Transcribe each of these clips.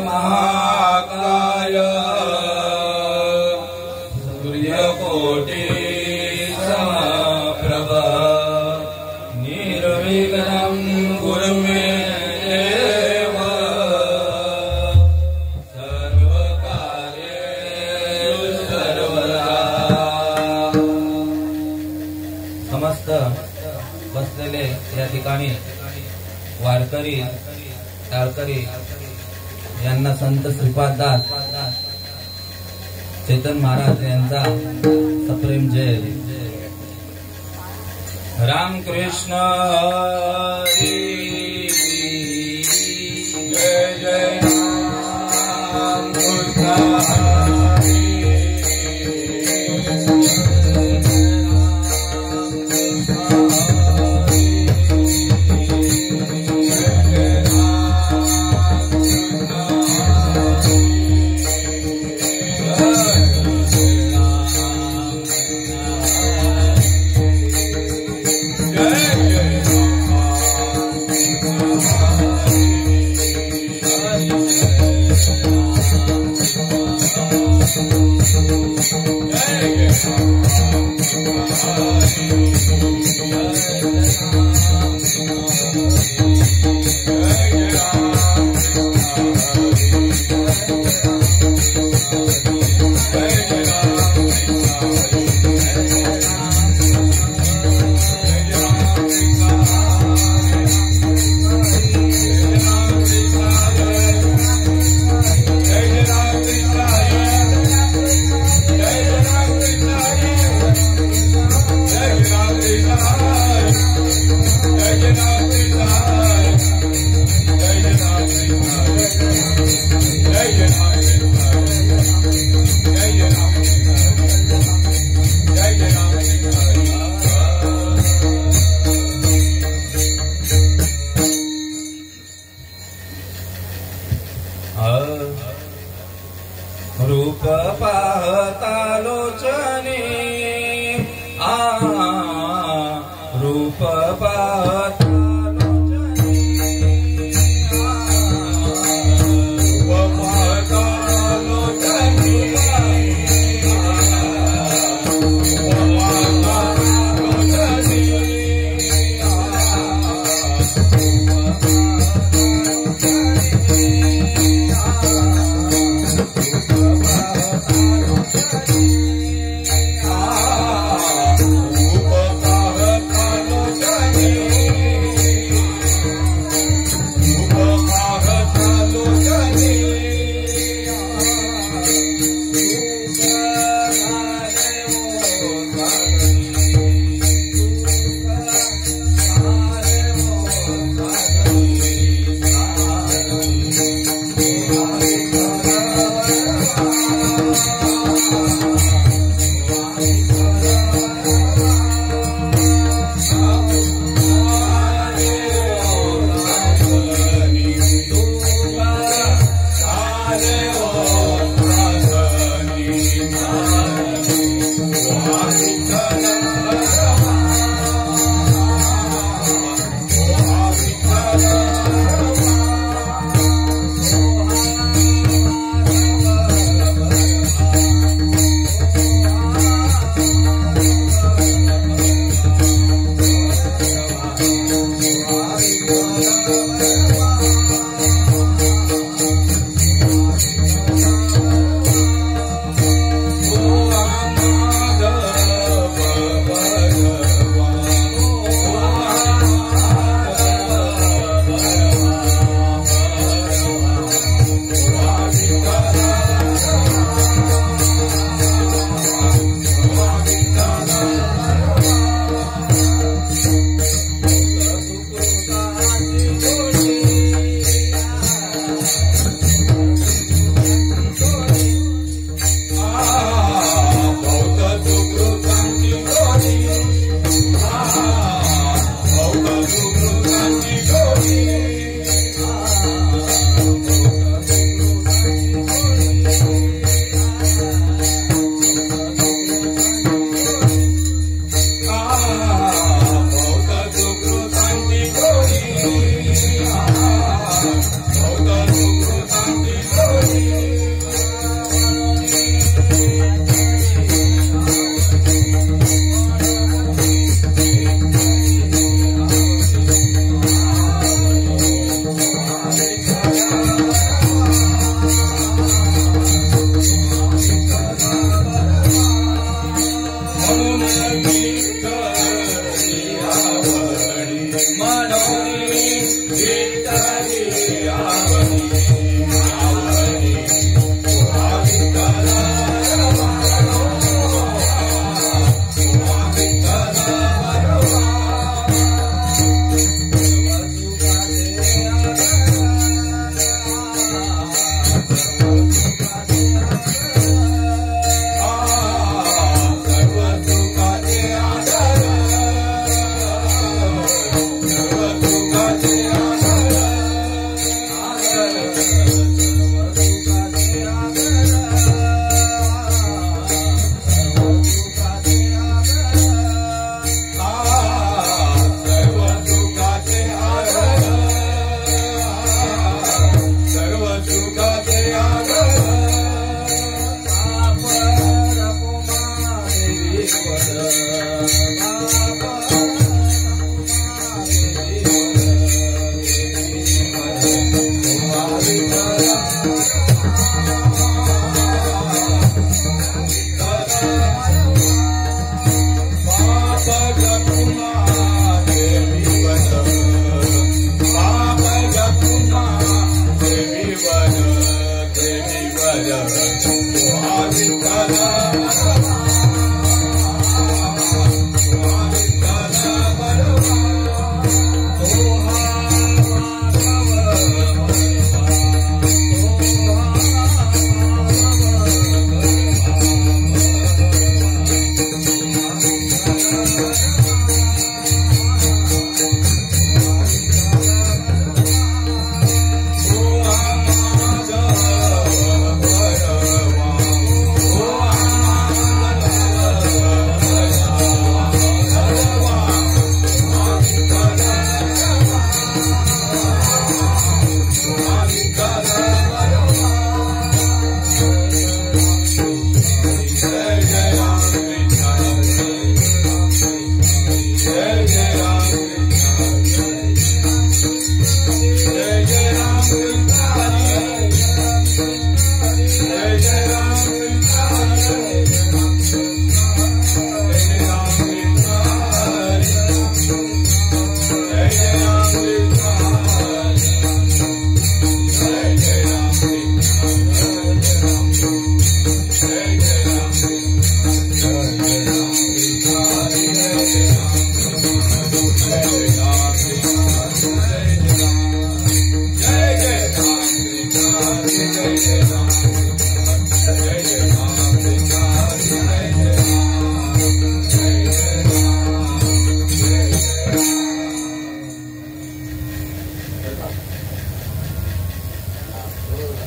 महाकाय सूर्यकोटि समप्रभ निर्विघ्नं कुरु मे देव सर्वकार्येषु सर्वदा। समस्त बसलेले या ठिकाणी वारकरी टाळकरी यांना संत श्रीपाददास चेतन महाराज यांचा सप्रेम जय। राम कृष्ण हरी जय जय Ram Krishna Jai Ram Krishna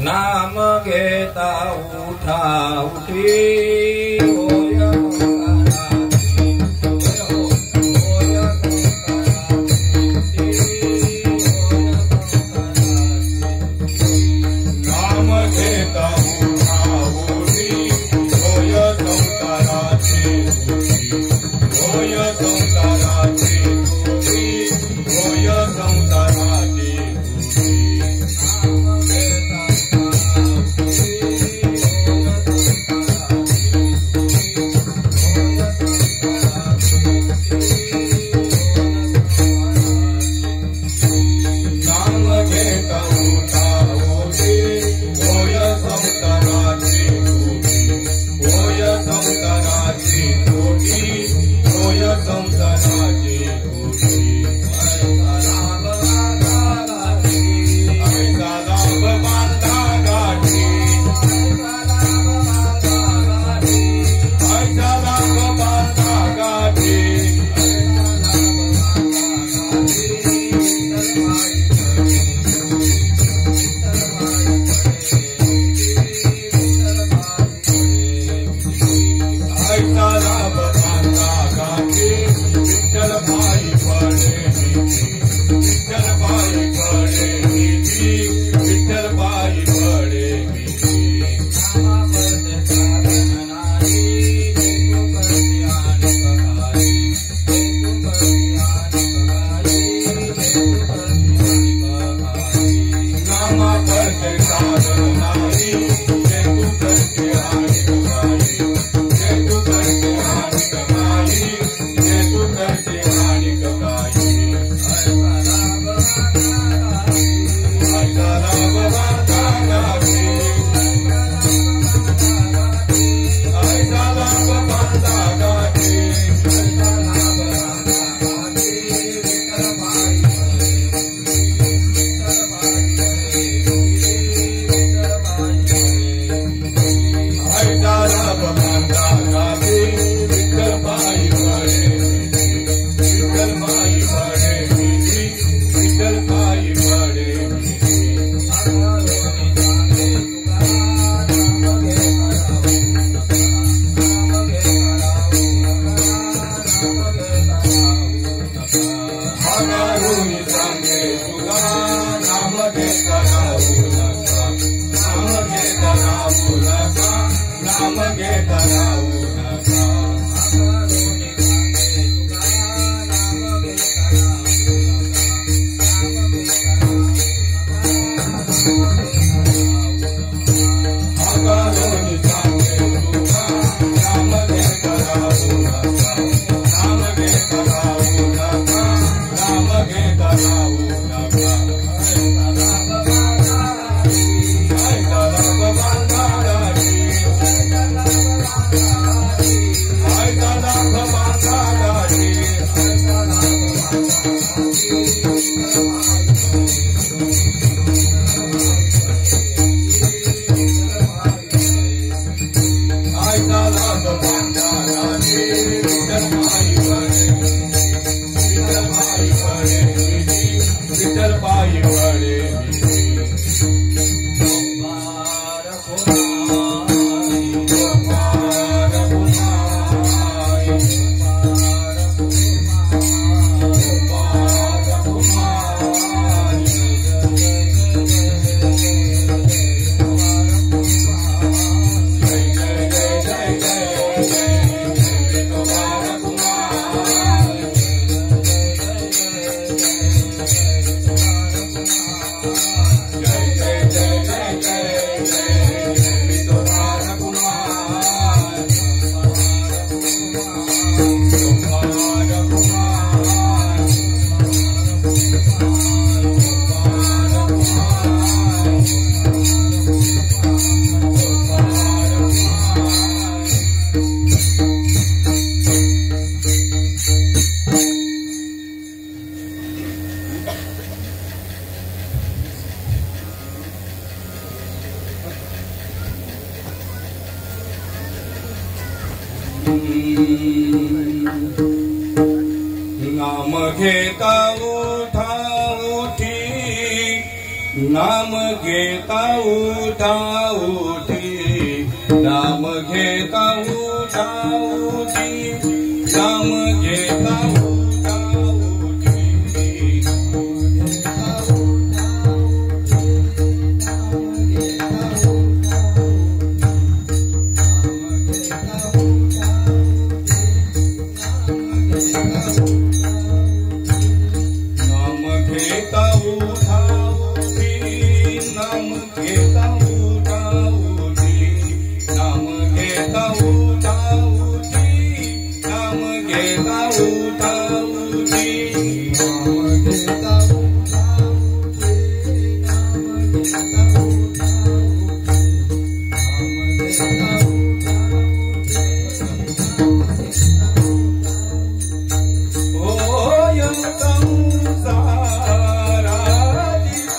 नाम घेता उठा उठी होय नाम घेता उठा उठी होय संसाराची होय संसाराची होय संसाराची नाम घेता उठा उठी, नाम घेता उठा उठी, नाम घेता उठा उठी, नाम घेता उठा उठी, नाम घेता उठा उठी, नाम घेता उठा उठी, नाम घेता उठा उठी, नाम घेता उठा उठी, नाम घेता उठा उठी, नाम घेता उठा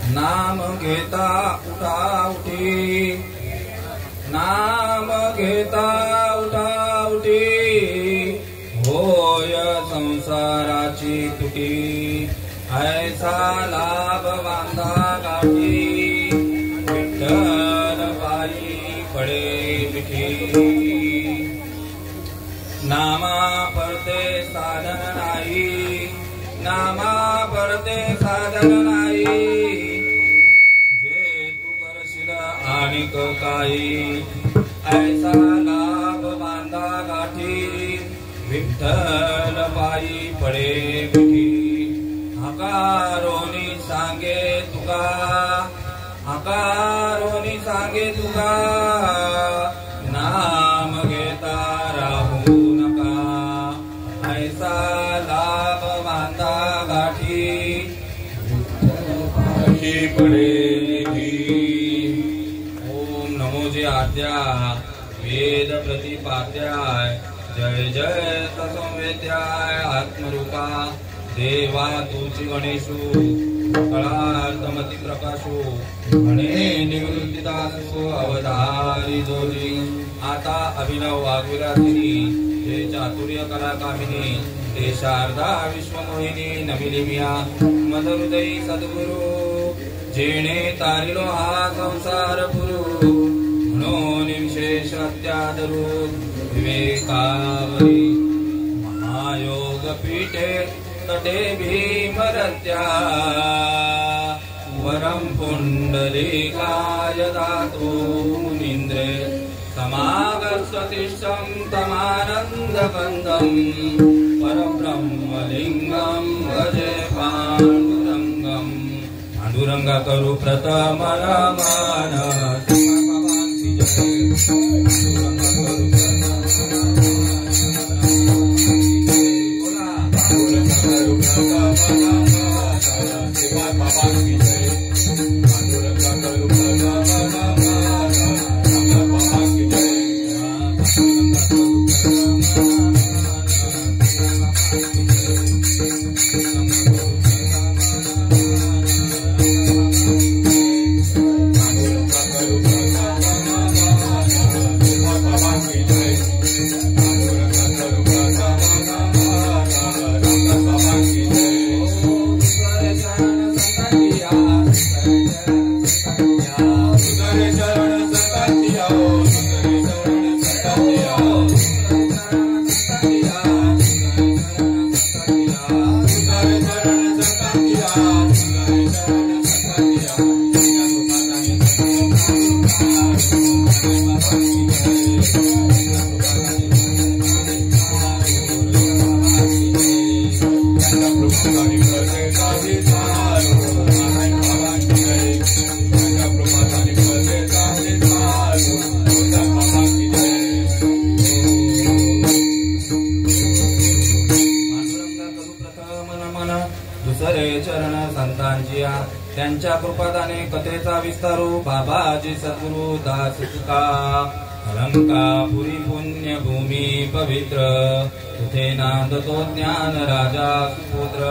नाम घेता उठा उठी, नाम घेता उठा उठी, होय संसाराची तुटी, ऐसा लाभ बांधा गाठी, विठ्ठल पायी पडे मिठी. नामा परते साधन नाही, नामा परते साधन नाही, आणिक काही ऐसा लाभ बांधा गाठी, विठ्ठल पायी पडे मिठी. हकारोनी सांगे तुका, हकारोनी सांगे तुका, नाम घेता राहू नका, ऐसा लाभ बांधा गाठी, विठ्ठल पायी पडे आद्या वेद प्रतिपाद्याय, जय जय तत्ववेद्याय आत्मरूपा, देवा तुची गणेशु, कळार्थमती प्रकाशो, गणे निवृत्तिदासो अवधारी जोरी. आता अभिनव वाग्विलासिनी, हे चातुर्य कला कामिनी, ते शारदा विश्वमोहिनी नमिलिमिया, मदहृदयी सद्गुरु, जेणे तारिलो हा संसार पुरु, म्हणून विशेष अत्यादरू विवेकावरी. महायोग पीठे तटे भीमरत्या, वरम पुंडलिकाय दातो मुनींद्रे, समागस्वतिष्ठं तमानन्दकन्दं, परब्रह्मलिंगं भजे पाण्डुरंगं. पांडुरंगा करू प्रथम रमण, त्यांच्या कृपादाने कथेचा विस्तारू, बाबाजी सद्गुरु दास तुका. अलंकापुरी पुण्यभूमी पवित्र, तुथे नांदतो ज्ञान राजा सुपुत्र.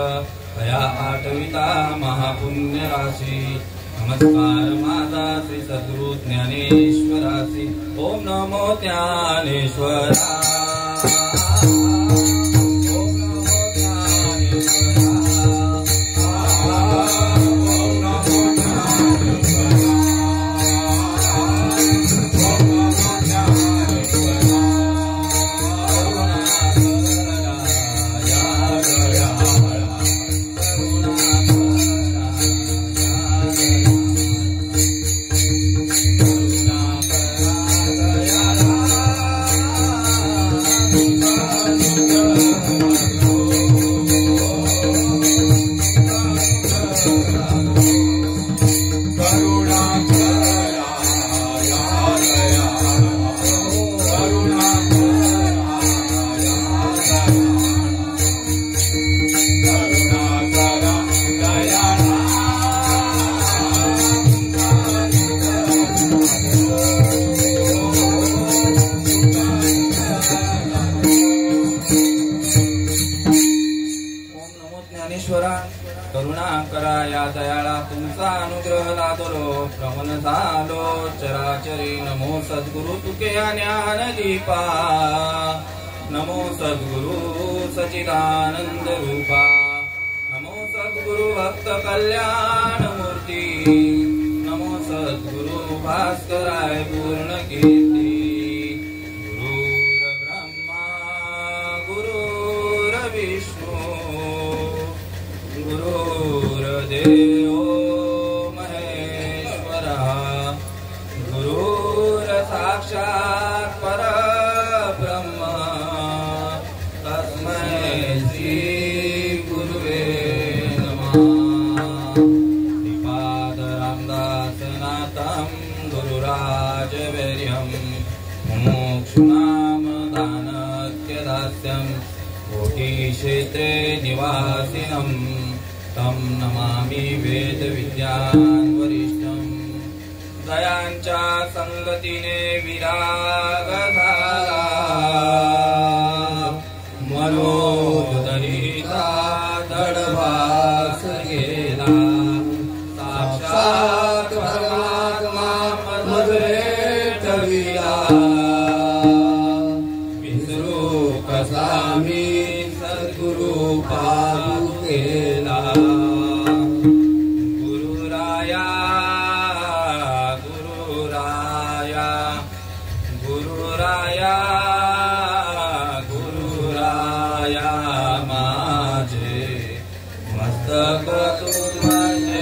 भया आठविता महापुण्य राशी, नमस्कार माझा श्री सद्गुरु ज्ञानेश्वरासी. ओम नमो ज्ञानेश्वरा. ज्ञानेश्वरा करुणा करा या दयाळा तुमचा अनुग्रह लादलो प्रमन झालो चराचरी नमो सद्गुरु तुके ज्ञान दीपा नमो सद्गुरु सच्चिदानंद रूपा नमो सद्गुरु भक्त कल्याण मूर्ती नमो सद्गुरु भास्कराय पूर्ण कीर्ती गुरुर ब्रह्मा गुरुर विष्णू गुरुर्देवो महेश्वरः गुरुर साक्षात् परब्रह्म तस्मै श्री गुरुवे नमः श्रीपाद रामदासनाथं गुरुराजवर्यं मुमुक्षूणां दानत्यदास्यं कोटिक्षेत्रे निवासिनं तं नमामि वेदविज्ञान वरिष्ठं दयांच्या संगतीने विराग झाला मनोदरिता दडभास गेला साक्षात परमात्मा भेटविला विसरू कसा मी सद्गुरु पादुकेला गुरुराया गुरुराया गुरुराया गुरुराया माझे मस्तक तुझे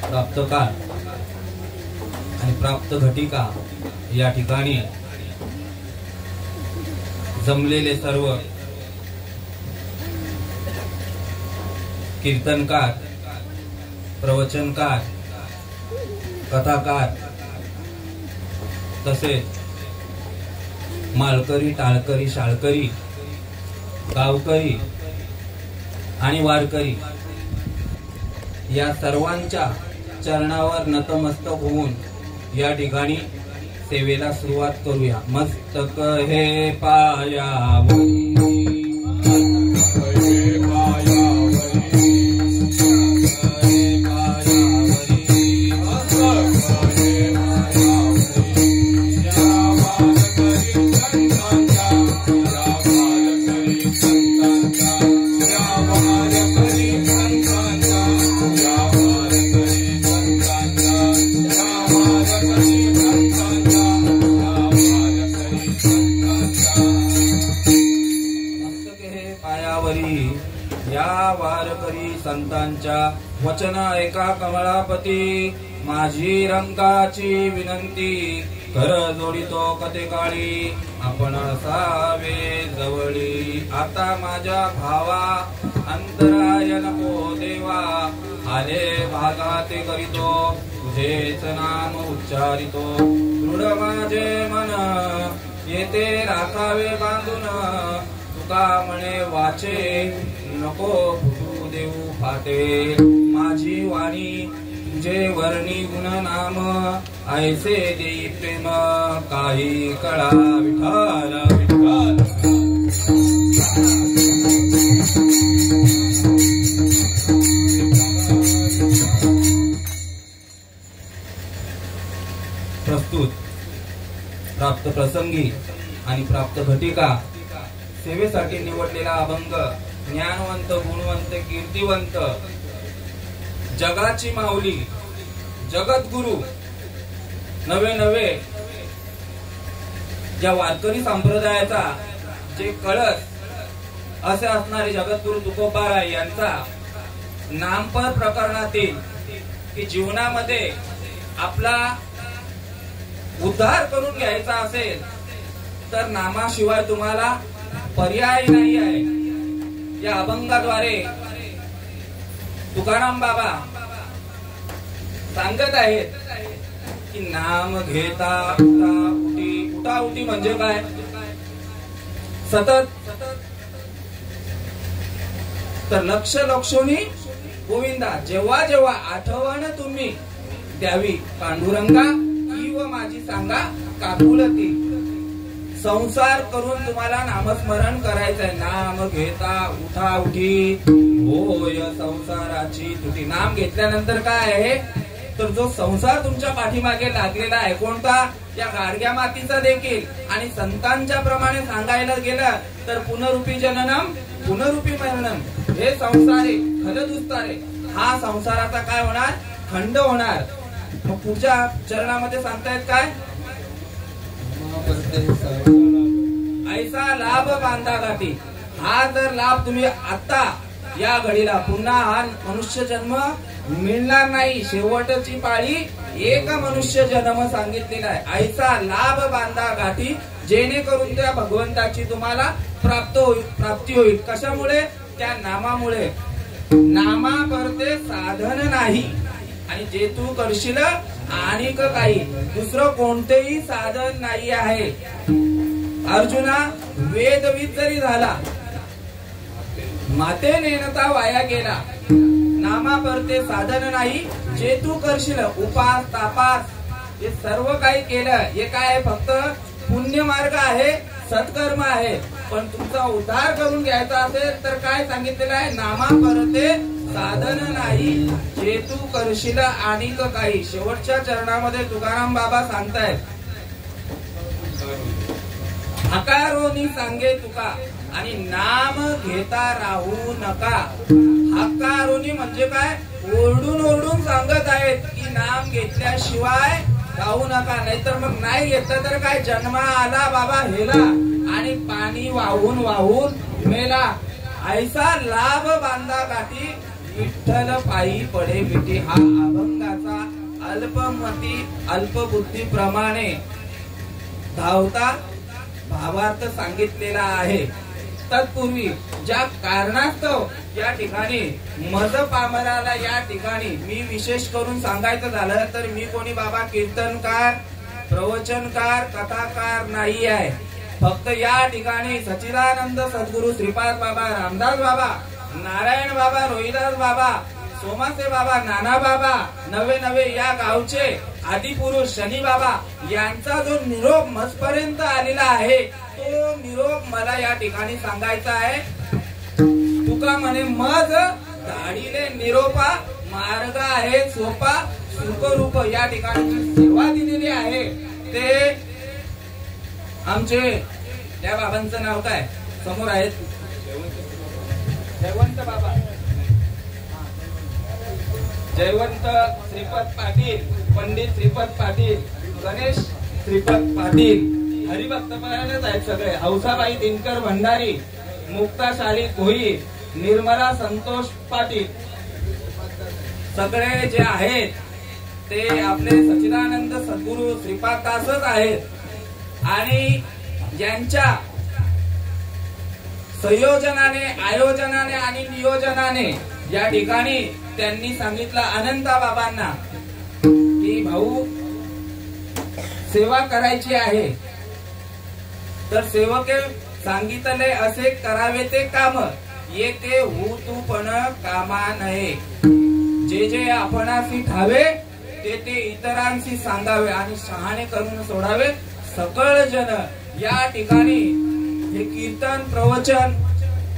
प्राप्तकाळ आणि प्राप्त घटिका या ठिकाणी जमलेले सर्व कीर्तनकार, प्रवचनकार, कथाकार तसेच माळकरी, टाळकरी, शाळकरी, गावकरी आणि वारकरी या सर्वांच्या चरणावर नतमस्तक होऊन या ठिकाणी सेवेला सुरुवात करूया। मस्तक हे पायावरी माझ्या वचन ऐका कमळापती, माझी रंगाची विनंती, कर जोडितो कथे काळी, आपण असावे जवळी. आता माझ्या भावा अंतराय नको देवा, आले भागाते करीतो, तुझेच नाम उच्चारितो. दृढ माझे मन येते राखावे बांधून, तुका म्हणे वाचे नको फुटू देऊ फाटे. माझी वाणी तुझे वर्णी गुण नाम, ऐसे देई प्रेम काही कळा विठाल विठाल. प्रस्तुत प्राप्त प्रसंगी आणि प्राप्त घटिका सेवेसाठी निवडलेला अभंग ज्ञानवंत, गुणवंत, कीर्तिवंत, जगाची माऊली, जगद्गुरु, नवे नवे या वारकरी संप्रदायाचा जे कळस असे असणारे जगद्गुरु तुकोबाराय यांचा नामपर प्रकरणातील की जीवनामध्ये आपला उद्धार करून घ्यायचा असेल तर नामाशिवाय तुम्हाला पर्याय नाही आहे. या अभंगाद्वारे तुकाराम बाबा सांगत आहेत की नाम घेता उठा उठी म्हणजे काय? सतत तर लक्ष लक्षोनी गोविंदा, जेव्हा जेव्हा आठवण तुम्ही द्यावी पांडुरंगा, व माझी सांगा काकुलती. संसार करून तुम्हाला नामस्मरण करायचंय. नाम घेता उठा उठी होय संसाराची तुटी. नाम घेतल्यानंतर काय आहे तर जो संसार तुमच्या पाठीमागे लागलेला आहे, कोणता? या गाडग्या मातीचा देखील. आणि संतांच्या प्रमाणे सांगायला गेलं तर पुनरुपी जननम पुनरुपी मरणम, हे संसारे खलदुस्तारे. हा संसाराचा काय होणार? खंड होणार. मग पुढच्या चरणामध्ये सांगतायत काय? ऐसा लाभ बांधा गाठी. हा जर लाभ तुम्ही आता या घडीला, पुन्हा हा मनुष्य जन्म मिळणार नाही. शेवटची पाळी एक मनुष्य जन्म सांगितलेला आहे. ऐसा लाभ बांधा गाठी, जेणेकरून त्या भगवंताची तुम्हाला प्राप्ती होईल. कशामुळे? त्या नामामुळे. नामा करते साधन नाही, आणि जे तू करशील आणिक काही दुसरं कोणतेही साधन नाही आहे. अर्जुना, वेदविद जरी झाला, माते नेनता वाया गेला. नामा परते साधन नाही, जे तू करशील उपास तापास हे सर्व काही केलं, हे काय फक्त पुण्य मार्ग आहे, सत्कर्म आहे. पण तुमचा उद्धार करून घ्यायचा असेल तर काय सांगितलेलं आहे? नामा परते साधन नाही, जे तू करशील आणिक काही. शेवटच्या चरणामध्ये तुकाराम बाबा सांगतायत, हकारोनी सांगे तुका, आणि नाम घेता राहू नका. हकारोनी म्हणजे काय? ओरडून ओरडून सांगत आहेत की नाम घेतल्याशिवाय राहू नका. नाहीतर मग नाही घेतलं तर काय? जन्मा आला बाबा हेला, आणि पाणी वाहून वाहून मेला. ऐसा लाभ बांधा गाठी, विठ्ठल पायी पडे मिठी. हा अभंगाचा अल्पमती अल्पबुद्धी प्रमाणे धावता भावार्थ सांगितलेला आहे. तत्पूर्वी ज्या कारणास्तव या ठिकाणी मज पामराला या ठिकाणी मी विशेष करून सांगायचं झालं तर मी कोणी बाबा कीर्तनकार, प्रवचनकार, कथाकार नाही आहे. फक्त या ठिकाणी सच्चिदानंद सद्गुरु श्रीपाद बाबा, रामदास बाबा, नारायण बाबा, रोहिदास बाबा, सोमासे बाबा, नाना बाबा, नवे नवे या गावचे आदिपुरुष शनी बाबा यांचा जो निरोप मजपर्यंत आलेला आहे, तो निरोप मला या ठिकाणी सांगायचा आहे. तुका म्हणे मज धाडीले निरोपा, मार्ग आहे सोपा सुखरूप. या ठिकाणी सेवा दिलेली आहे ते आमचे त्या बाबांचं नाव काय समोर आहेत? जयवंत बाबा, जयवंत श्रीपद पाटील, पंडित श्रीपद पाटील, गणेश श्रीपद पाटील, हरिभक्तपरायणच आहेत सगळे. हौसाबाई दिनकर भंडारी, मुक्ता शाली कोही, निर्मला संतोष पाटील, सगळे जे आहेत ते आपले सच्चिदानंद सद्गुरू श्रीपाद दासच आहेत आणि ज्यांच्या संयोजनाने, आयोजनाने आणि नियोजनाने या ठिकाणी त्यांनी सांगितलं अनंता बाबांना की भाऊ सेवा करायची आहे, तर सेवके सांगितले असे करावे ते काम, येते हो तू पण कामा नये. जे जे आपणासी ठावे ते ते इतरांशी सांगावे आणि शहाणे करून सोडावे सकळ जन. या ठिकाणी हे कीर्तन प्रवचन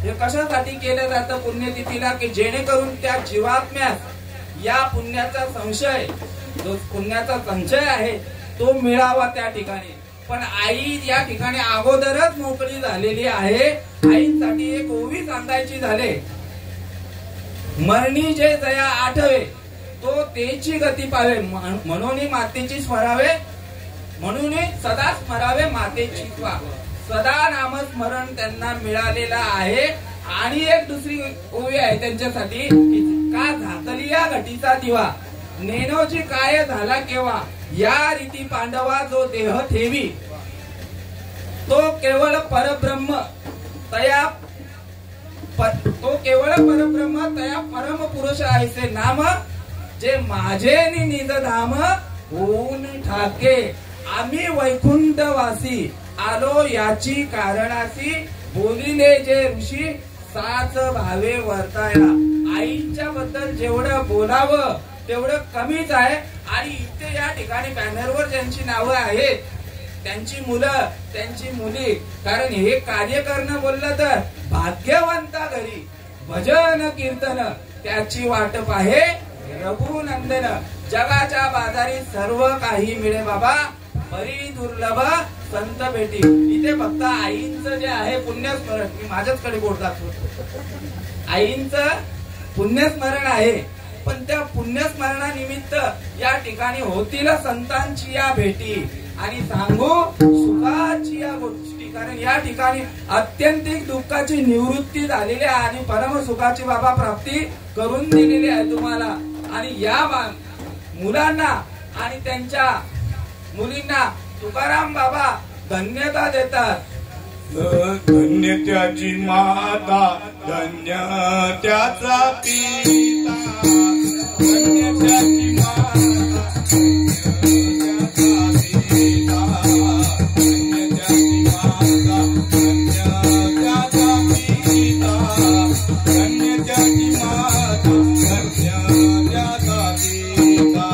हे कशासाठी केलं जातं पुण्यतिथीला, की जेणेकरून त्या जीवात्म्यास या पुण्याचा संशय, जो पुण्याचा संचय आहे तो मिळावा त्या ठिकाणी. पण आई या ठिकाणी अगोदरच मोकळी झालेली आहे. आईसाठी एक ओवी सांगायची झाले, मरणी जे जया आठवे तो तेची गती पावे, म्हणून मातेची स्मरावे, म्हणून सदा स्मरावे मातेची. सदा नामस्मरण त्यांना मिळालेला आहे. आणि एक दुसरी ओवी आहे त्यांच्यासाठी, का झाकली या घटीचा दिवा, नेनोची काय झाला केव्हा, या रीती पांडवा जो देह ठेवी, तो केवळ परब्रह्म तया परम पुरुष आहेसे नाम, जे माझे निज धाम होऊन ठाके. आम्ही वैकुंठवासी आलो याची कारणासी, बोलिले जे ऋषी साच भावे वर्ताया. आईच्या बद्दल जेवढं बोलावं तेवढं कमीच आहे. आणि इथे या ठिकाणी बॅनरवर ज्यांची नावं आहेत त्यांची मुलं, त्यांची मुली, कारण हे कार्य करणं बोललं तर भाग्यवंता घरी भजन कीर्तन त्याची वाटप आहे रघुनंदन. जगाच्या बाजारी सर्व काही मिळे बाबा, बरी दुर्लभ संत भेटी. इथे फक्त आईंचं जे आहे पुण्यस्मरण, मी माझ्याचकडे बोट दाखवतो, आईंचं पुण्यस्मरण आहे. पण त्या पुण्यस्मरणानिमित्त या ठिकाणी होतील संतांची या भेटी आणि सांगू सुखाची या गोष्टी. कारण या ठिकाणी अत्यंतिक दुःखाची निवृत्ती झालेली आहे आणि परम सुखाची बाबा प्राप्ती करून दिलेली आहे तुम्हाला. आणि या मुलांना आणि त्यांच्या मुलींना तुकाराम बाबा धन्यता देतात. धन्य त्याची माता, धन्य त्याचा पिता, धन्य त्याची माता, धन्य त्याची माता, धन्य त्याचा पिता, धन्य त्याची माता, धन्य त्याचा पिता.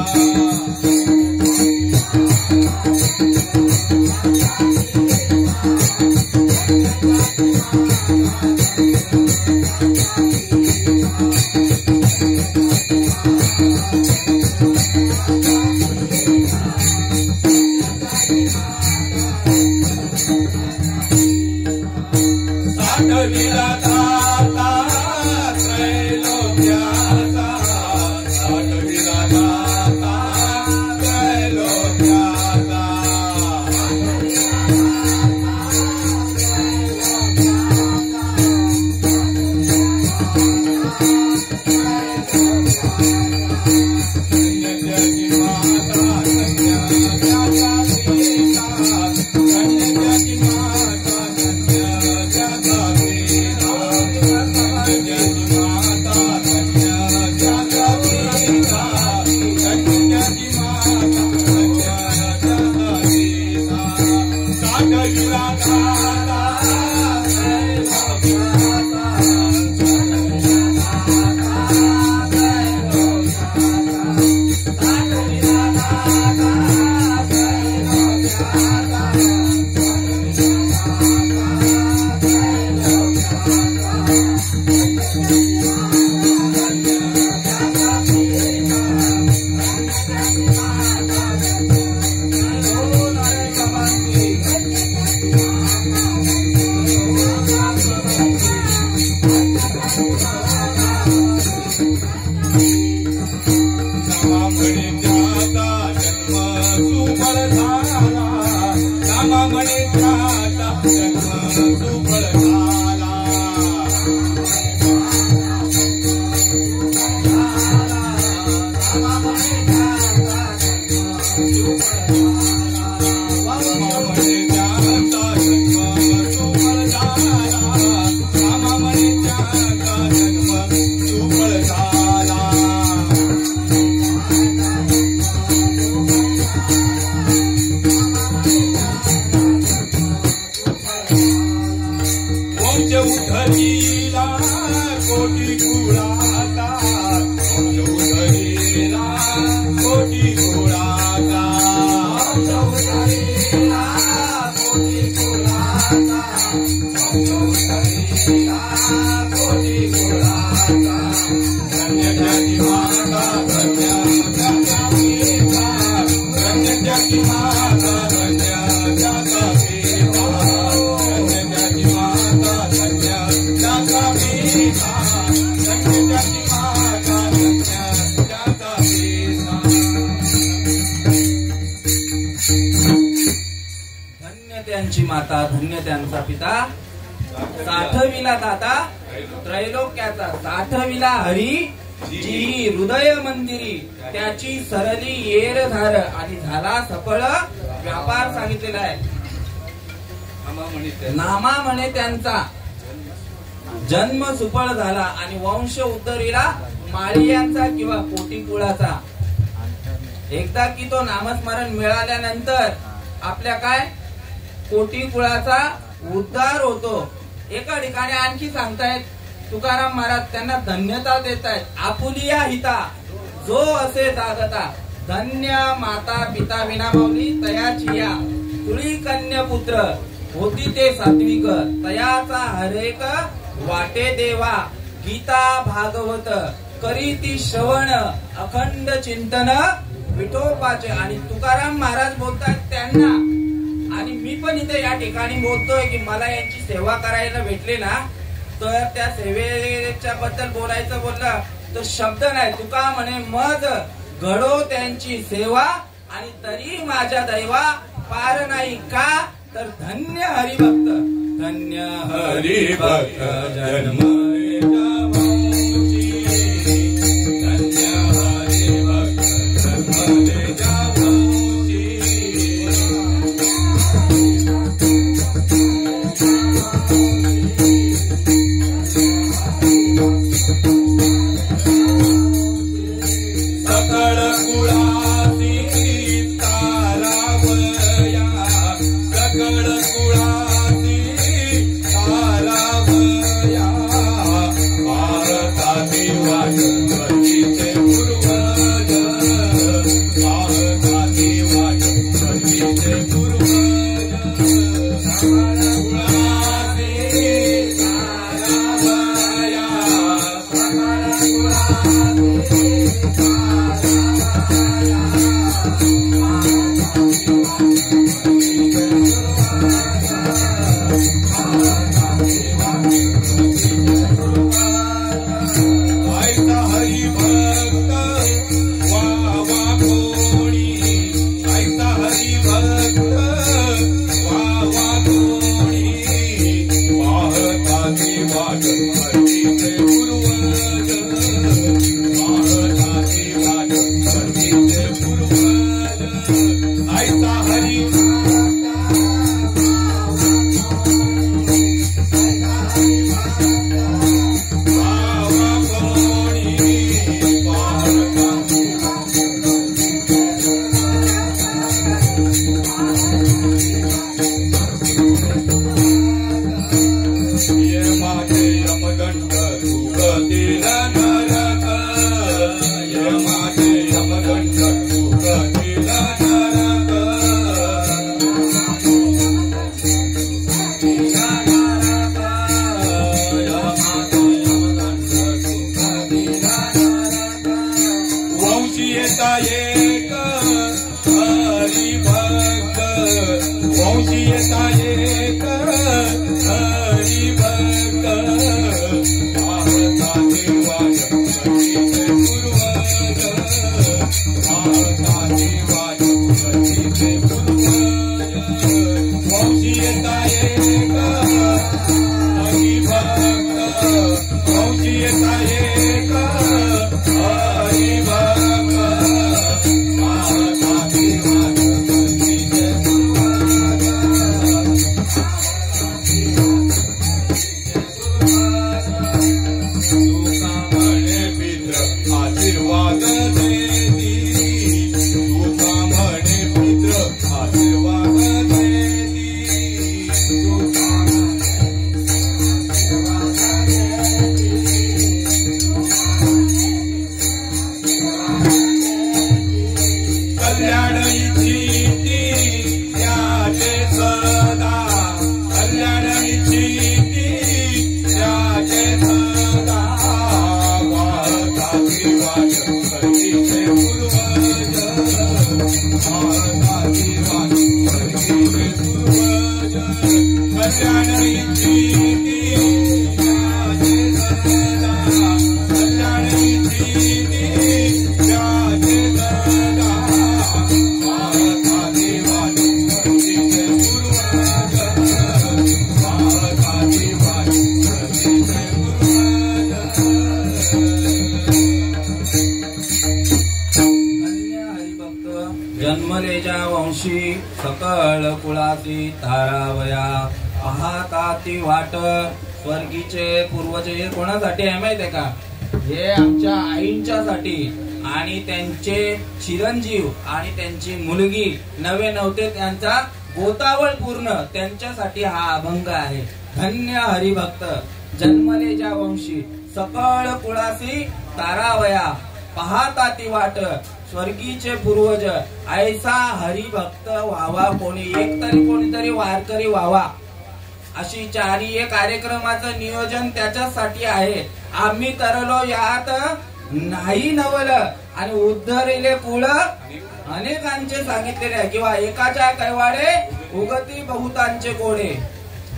माता धन्य त्यांचा पिता, साठविला दाता त्रैलोक्याचा, साठविला हरी जी हृदय मंदिरी, त्याची सरली येर धार आणि झाला सफळ व्यापार सांगितलेला आहे. नामा म्हणे त्यांचा जन्म सुफळ झाला आणि वंश उद्धरीला माळियांचा किंवा कोटी कुळाचा. एकदा की तो नामस्मरण मिळाल्यानंतर आपल्या काय कोटी कुळाचा उद्धार होतो. एका ठिकाणी आणखी सांगतायत तुकाराम महाराज, त्यांना धन्यता देत आहेत. आपुलिया हिता जो असे जागता, धन्य माता पिता विना माऊली तयाची या, तुळी कन्या पुत्र होती ते सात्विक, तयाचा हरेक वाटे देवा, गीता भागवत करी ती श्रवण, अखंड चिंतन विठोबाचे. आणि तुकाराम महाराज बोलतात त्यांना, आणि मी पण इथे या ठिकाणी बोलतोय की मला यांची सेवा करायला भेटले ना, तर त्या सेवेच्या बद्दल बोलायचं बोललं तर शब्द नाही. तुका म्हणे मज घडो त्यांची सेवा, आणि तरी माझ्या दैवा पार नाही का, तर धन्य हरिभक्त, धन्य हरिभक्त जन्म जन्मले ज्या वंशी सकळ कुळासी तारावया पाहता ती वाट स्वर्गीचे पूर्वज. हे कोणासाठी आहे माहिती आहे का? हे आमच्या आईंच्यासाठी आणि त्यांचे चिरंजीव आणि त्यांची मुलगी नवे नव्हते त्यांचा गोतावळ पूर्ण त्यांच्यासाठी हा अभंग आहे. धन्य हरिभक्त जन्मले ज्या वंशी सकळ कुळासी तारावया पाहता ती वाट स्वर्गीचे पूर्वज ऐसा हरिभक्त व्हावा कोणी. एक तरी कोणीतरी वारकरी व्हावा अशी चारीय कार्यक्रमाचं नियोजन त्याच्यासाठी आहे. आम्ही तरलो यात नाही नवल आणि उद्धरिले कुळ अनेकांचे सांगितलेले आहे किंवा एकाच्या कैवाडे उगती बहुतांचे कोडे.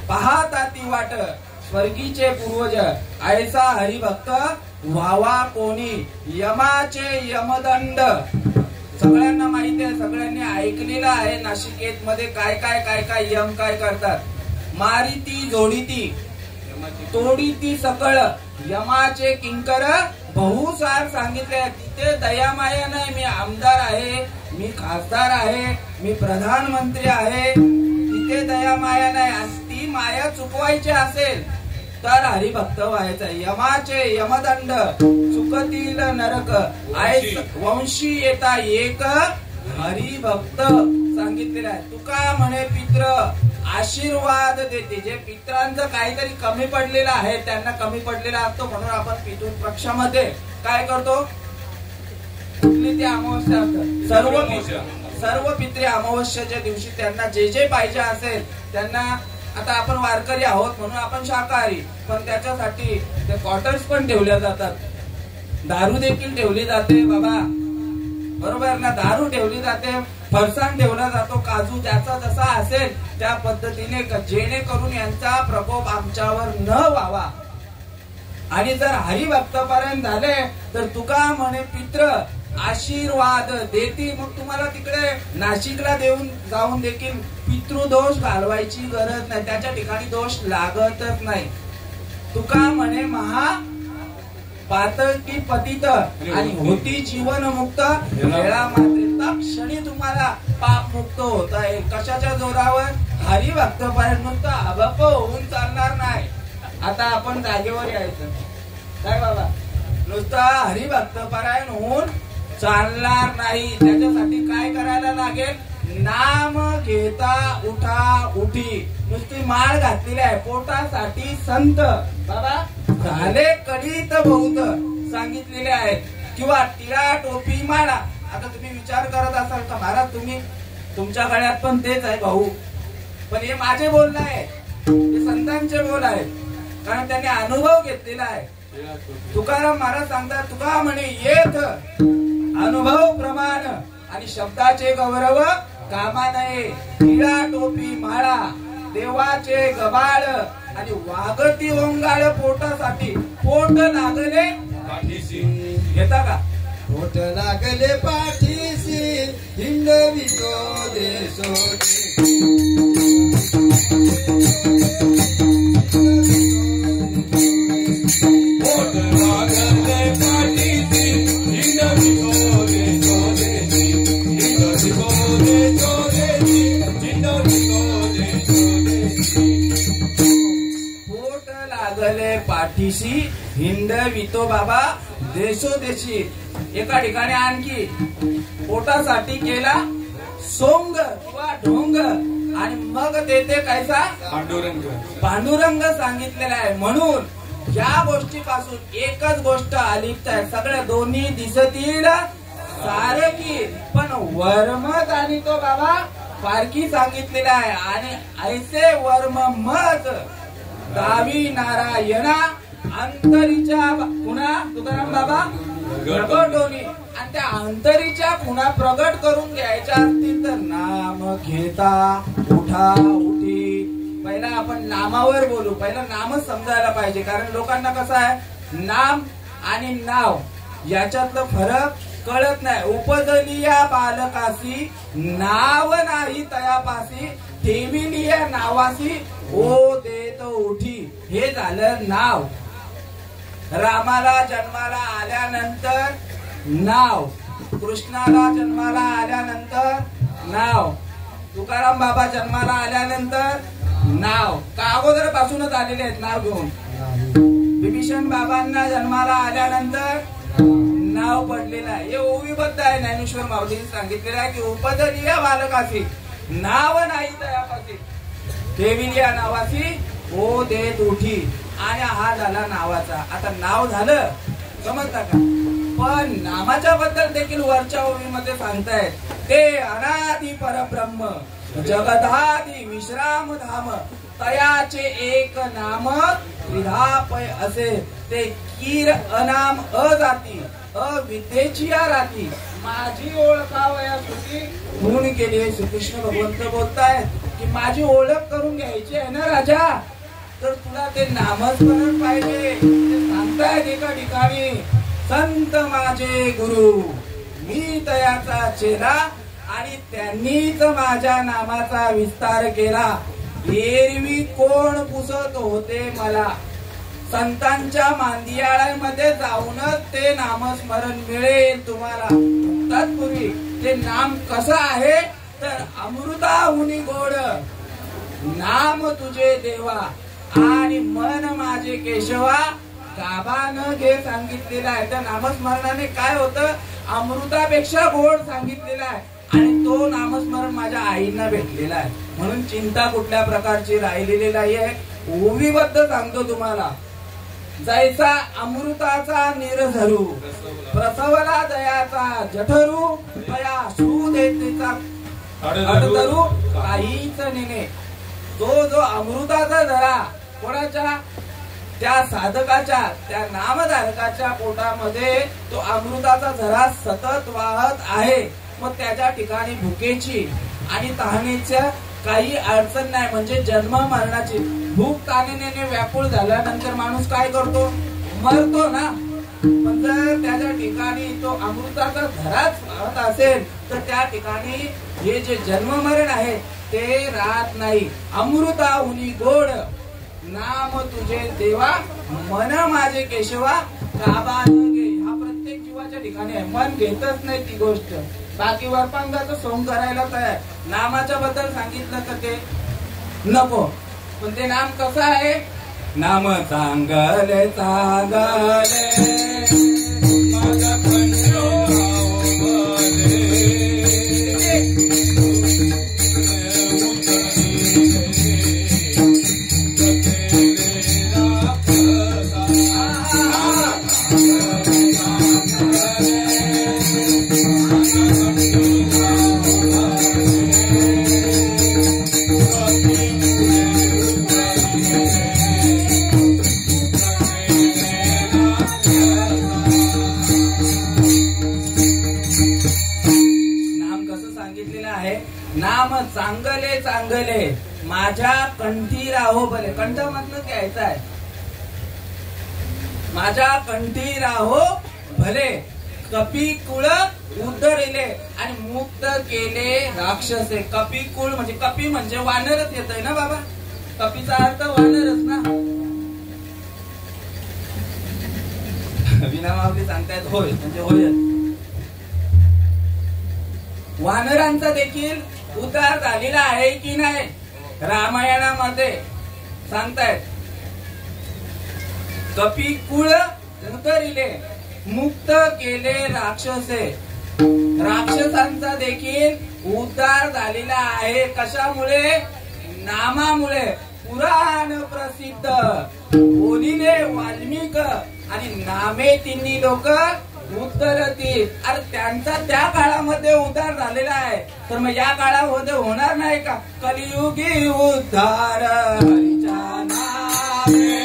पाहता ती वाट स्वर्गीचे पूर्वज ऐसा हरिभक्त व्हावा कोणी. यमाचे यमदंड सगळ्यांना माहिती आहे, सगळ्यांनी ऐकलेलं आहे. नाशिकेत मध्ये काय काय काय काय यम काय करतात. मारिती जोडीती तोडीती सकळ यमाचे किंकर बहुसार सांगितले. तिथे दयामाया नाही. मी आमदार आहे, मी खासदार आहे, मी प्रधानमंत्री आहे, तिथे दयामाया नाही. ती माया चुकवायची असेल तर हरिभक्त व्हायचं. यमाचे यमदंड चुकतील नरक ऐस वंशी येता एक हरिभक्त सांगितलेलं आहे. तुका म्हणे पित्र आशीर्वाद देते. जे पित्रांचं काहीतरी कमी पडलेलं आहे त्यांना कमी पडलेला असतो म्हणून आपण पितृ पक्षामध्ये काय करतो, कुठली ती अमावस्या असतं. सर्व पित्रे अमावस्याच्या दिवशी त्यांना जे जे पाहिजे असेल त्यांना. आता आपण वारकरी आहोत म्हणून आपण शाकाहारी, पण त्याच्यासाठी ते क्वार्टर्स पण ठेवल्या जातात, दारू देखील ठेवली जाते बाबा, बरोबर ना. दारू ठेवली जाते, फरसाण ठेवला जातो, काजू ज्याचा जसा असेल त्या पद्धतीने जेणेकरून यांचा प्रकोप आमच्यावर न व्हावा. आणि जर हरिभक्तपर्यंत झाले तर तुका म्हणे पित्र आशीर्वाद देती. मग तुम्हाला तिकडे नाशिकला देऊन जाऊन देखील पितृदोष घालवायची गरज नाही, त्याच्या ठिकाणी दोष लागतच नाही. तुका म्हणे महा पातकी पतित आणि होती जीवन मुक्त वेळा मात्र क्षणी तुम्हाला पाप मुक्त होत आहे. कशाच्या जोरावर? हरिभक्त पर्यंत मुक्त अभप होऊन चालणार नाही. आता आपण जागेवर यायचं काय बाबा, नुसता हरिभक्त परायण होऊन चालणार नाही. त्याच्यासाठी काय करायला लागेल? नाम घेता उठा उठी. नुसती माळ घातलेली आहे, पोटासाठी संत बाबा झाले कडित बहुत सांगितलेले आहेत. किंवा टिळा टोपी माळा. आता तुम्ही विचार करत असाल का महाराज तुम्ही तुमच्या गळ्यात पण तेच आहे भाऊ, पण हे माझे बोल नाही, हे संतांचे बोल आहेत, कारण त्यांनी अनुभव घेतलेला आहे. तुकाराम महाराज सांगतात तुका म्हणे येत अनुभव प्रमाण आणि शब्दाचे गौरव कामा नये. टिळा टोपी माळा देवाचे गबाळ आणि वागती ओंगाळ पोटासाठी. पोट लागले पाठीशी. घेता का? पोट लागले पाठीशी हिंडवितो देशोटे. पोट लागले पाठीशी हिंडवितो देशोटे. हिंडवितो देशोटे. हिंडवितो देशोटे. पोट लागले पाठीशी हिंडवितो बाबा देशोदेशी. एका ठिकाणी आणखी पोटासाठी केला सोंग किंवा ढोंग आणि मग तेथे कैसा पांडुरंग सांगितलेला आहे. म्हणून या गोष्टीपासून एकच गोष्ट अलिप्त आहे. सगळ्या दोन्ही दिसतील सारखी, पण वर्म आणि तो बाबा फारकी सांगितलेला आहे. आणि ऐसे वर्म मत दावी नारायणा अंतरीच्या खुणा तुकाराम बाबा प्रगट होणी. आणि त्या अंतरीच्या खुणा प्रगट करून घ्यायच्या असतील तर नाम घेता उठा उठी. पहिला आपण नामावर बोलू. पहिला नामच समजायला पाहिजे, कारण लोकांना कसं आहे नाम आणि नाव याच्यातलं फरक कळत नाही. उपजली या बालकासी नाव नाही तयापासी. ठेविली या नावासी ओ देत उठी. हे झालं नाव. रामाला जन्माला आल्यानंतर नाव, कृष्णाला जन्माला आल्यानंतर नाव. तुकाराम बाबा जन्माला आल्यानंतर नाव का अगोदर पासूनच आलेले आहेत नाव घेऊन. विभीषण बाबांना जन्माला आल्यानंतर नाव पडलेलं आहे. हे ओवीबद्ध आहे. ज्ञानेश्वर माऊलींनी सांगितलेलं आहे की उपदरी या बालकासी नाव नाही तयापासी ठेविली या नावाची हो देत उठी. आणि हा झाला नावाचा. आता नाव झालं समजता का. पण नामाच्या बद्दल देखील वरच्या ओवीमध्ये सांगतायत ते अनादि परब्रह्म जगदादि विश्राम धाम तयाचे एक नाम त्रिधापय असे ते कीर अनाम अजाती अविद्येची या राती माझी ओळखावया सुटी म्हणून केली. श्रीकृष्ण भगवंत बोलतायत की माझी ओळख करून घ्यायची आहे ना राजा, तर तुला ते नामस्मरण पाहिजे. ते सांगतायत एका ठिकाणी संत माझे गुरु मी तयाचा चेला आणि त्यांनीच माझ्या नामाचा विस्तार केला. एरवी कोण पुसत होते मला. संतांच्या मांदियाळ्यामध्ये जाऊनच ते नामस्मरण मिळेल तुम्हाला. तत्पूर्वी ते नाम कसं आहे तर अमृताहुनी गोड नाम तुझे देवा आणि मन माझे केशवा गाभानं घे सांगितलेलं आहे. त्या नामस्मरणाने काय होतं अमृतापेक्षा गोड सांगितलेलं आहे. आणि तो नामस्मरण माझ्या आईंना भेटलेला आहे. म्हणून चिंता कुठल्या प्रकारची राहिलेली नाहीये. ओवीबद्ध सांगतो तुम्हाला. जैसा अमृताचा निरझरू प्रसवला दयाचा जठरू तया सुदेतेचा अडतरू काहीच नेणे. जो अमृताचा झरा कोणाच्या त्या साधकाच्या त्या नामधारकाच्या पोटामध्ये तो अमृताचा झरा सतत वाहत आहे. मग त्याच्या ठिकाणी भुकेची आणि तहानेच्या काही अडचण नाही. म्हणजे जन्म मरणाची भूक ताणीने व्याकुळ झाल्यानंतर माणूस काय करतो मरतो ना. पण जर त्याच्या ठिकाणी तो अमृताचा झराच वाहत असेल तर त्या ठिकाणी हे जे जन्म मरण आहे ते राहत नाही. अमृताहुनी गोड नाम तुझे देवा मन माझे केशवा गाभानं घे. हा प्रत्येक जीवाच्या ठिकाणी आहे. मन घेतच नाही ती गोष्ट. बाकी वरपांगाचं सोंग करायला तयार. नामाच्या बद्दल सांगितलं तर ते नको. पण ते नाम कसं आहे. नाम चांगले चांगले माझा नाम चांगले चांगले माझ्या कंठी राहो भले. कंठ मधनं घ्यायचं आहे. माझ्या कंठी राहो भले कपिकुळ उद्धरिले आणि मुक्त केले राक्षसे. कपिकुळ म्हणजे कपी म्हणजे वानरच येतय ना बाबा. कपीचा अर्थ वानरच ना. विना माऊली सांगतायत होय म्हणजे होय. वानरांचा देखील उद्धार झालेला आहे की नाही रामायणामध्ये सांगतायत. कपिकुळ उद्धरिले मुक्त केले राक्षसे. राक्षसांचा देखील उद्धार झालेला आहे. कशामुळे नामामुळे. पुराण प्रसिद्ध बोलिले वाल्मिक आणि नामे तिन्ही लोक उत्तरतील. अरे त्यांचा त्या काळामध्ये उद्धार झालेला आहे तर मग या काळामध्ये होणार नाही का. कलियुगी उद्धार हरीच्या नामे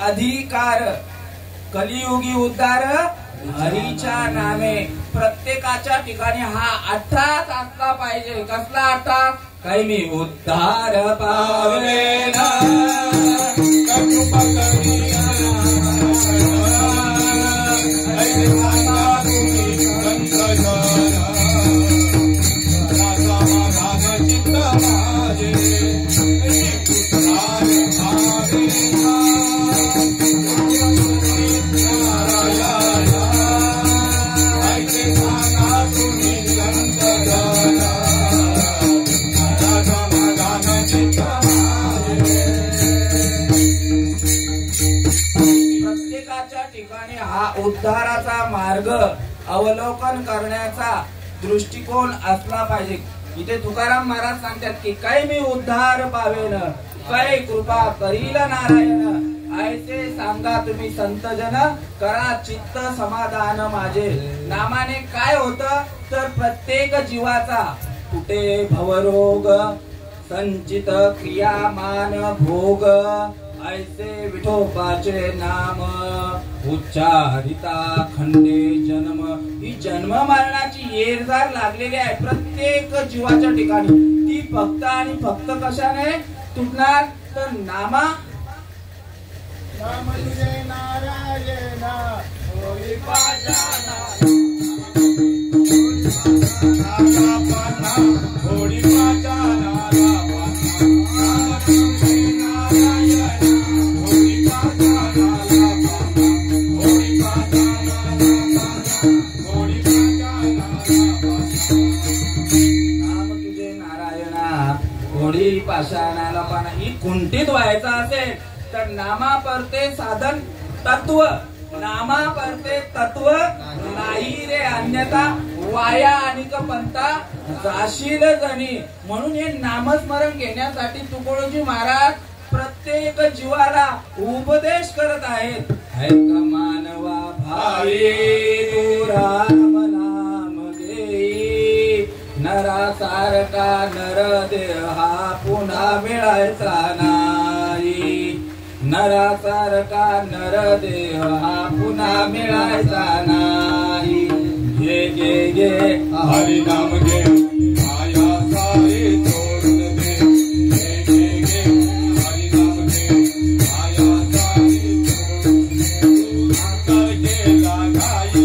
अधिकार कलियुगी उद्धार हरीच्या नामे. प्रत्येकाच्या ठिकाणी हा अट्टाच असला पाहिजे. कसला अट्टा? काही मी उद्धार पावेना उद्धाराचा मार्ग अवलोकन करण्याचा दृष्टिकोन असला पाहिजे. इथे तुकाराम महाराज सांगतात की काही मी उद्धार पावेन काही कृपा करील नारायण. ऐसे सांगा तुम्ही संतजन करा चित्त समाधान माझे. नामाने काय होतं तर प्रत्येक जीवाचा कुठे भवरोग संचित क्रियामान भोग ऐसे विठोबाचे नाम उच्चारिता खंडे जन्म. ही जन्म मरणाची येरझार लागलेली आहे प्रत्येक जीवाच्या ठिकाणी. ती फक्त आणि फक्त कशाने तुटणार तर नामा नारायण होई पाजाना होई पाजाना पाषाणाला पण ही कुंठित व्हायचा असेल तर नामा परते साधन तत्व. नामा परते तत्व नाही रे अन्यथा वाया आणि पंथा जाशील जणी. म्हणून हे नामस्मरण घेण्यासाठी तुकोजी महाराज प्रत्येक जीवाला उपदेश करत आहेत. ऐक मानवा भावी तू राम नाम घेई नरा सारखा नर देहा पुन्हा मिळायचा नाही. नरा सारखा नर देहा पुन्हा मिळायचा नाही. घे घे घे हरी नाम घे माया सारी सोडून दे. घे घे घे हरी नाम घे माया सारी सोडून दे. आकर गेला गाई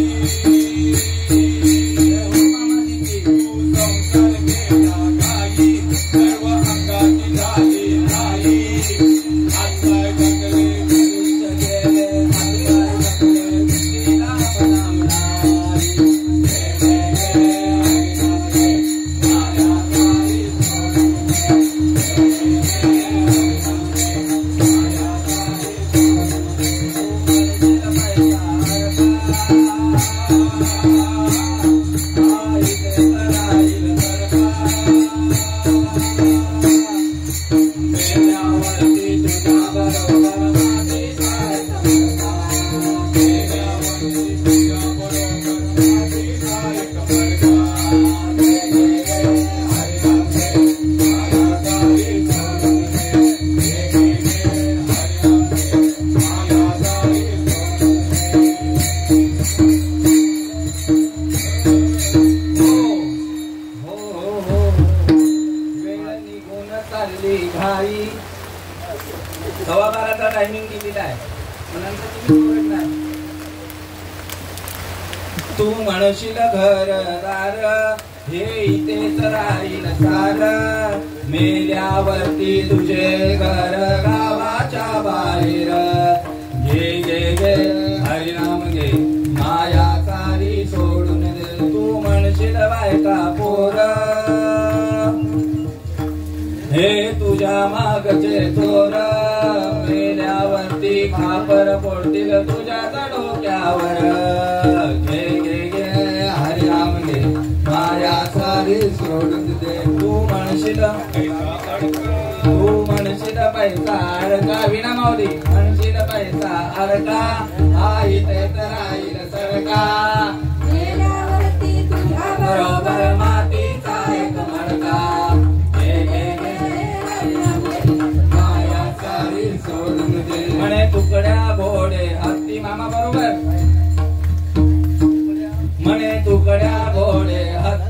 टायमिंग दिलेला आहे. तू म्हणशील घरदार हे इथेच राहील सार. मेल्यावरती तुझे घर गावाच्या बाहेर. घे घे घे हरिनाम घे माया सारी सोडून दे. तू म्हणशील बायका पोर हे तुझ्या मागचे चोर. मेल्यावरती खापर पडतील तुझ्या डोक्यावर. घे घे घे हरिनाम घे माया सारी सोडून दे. तू म्हणशील पैसा अडका विना माऊली म्हणशील पैसा अडका आई ते तर राहील सरका. बरोबर मातीचा एक मडका. म्हणे तुकड्या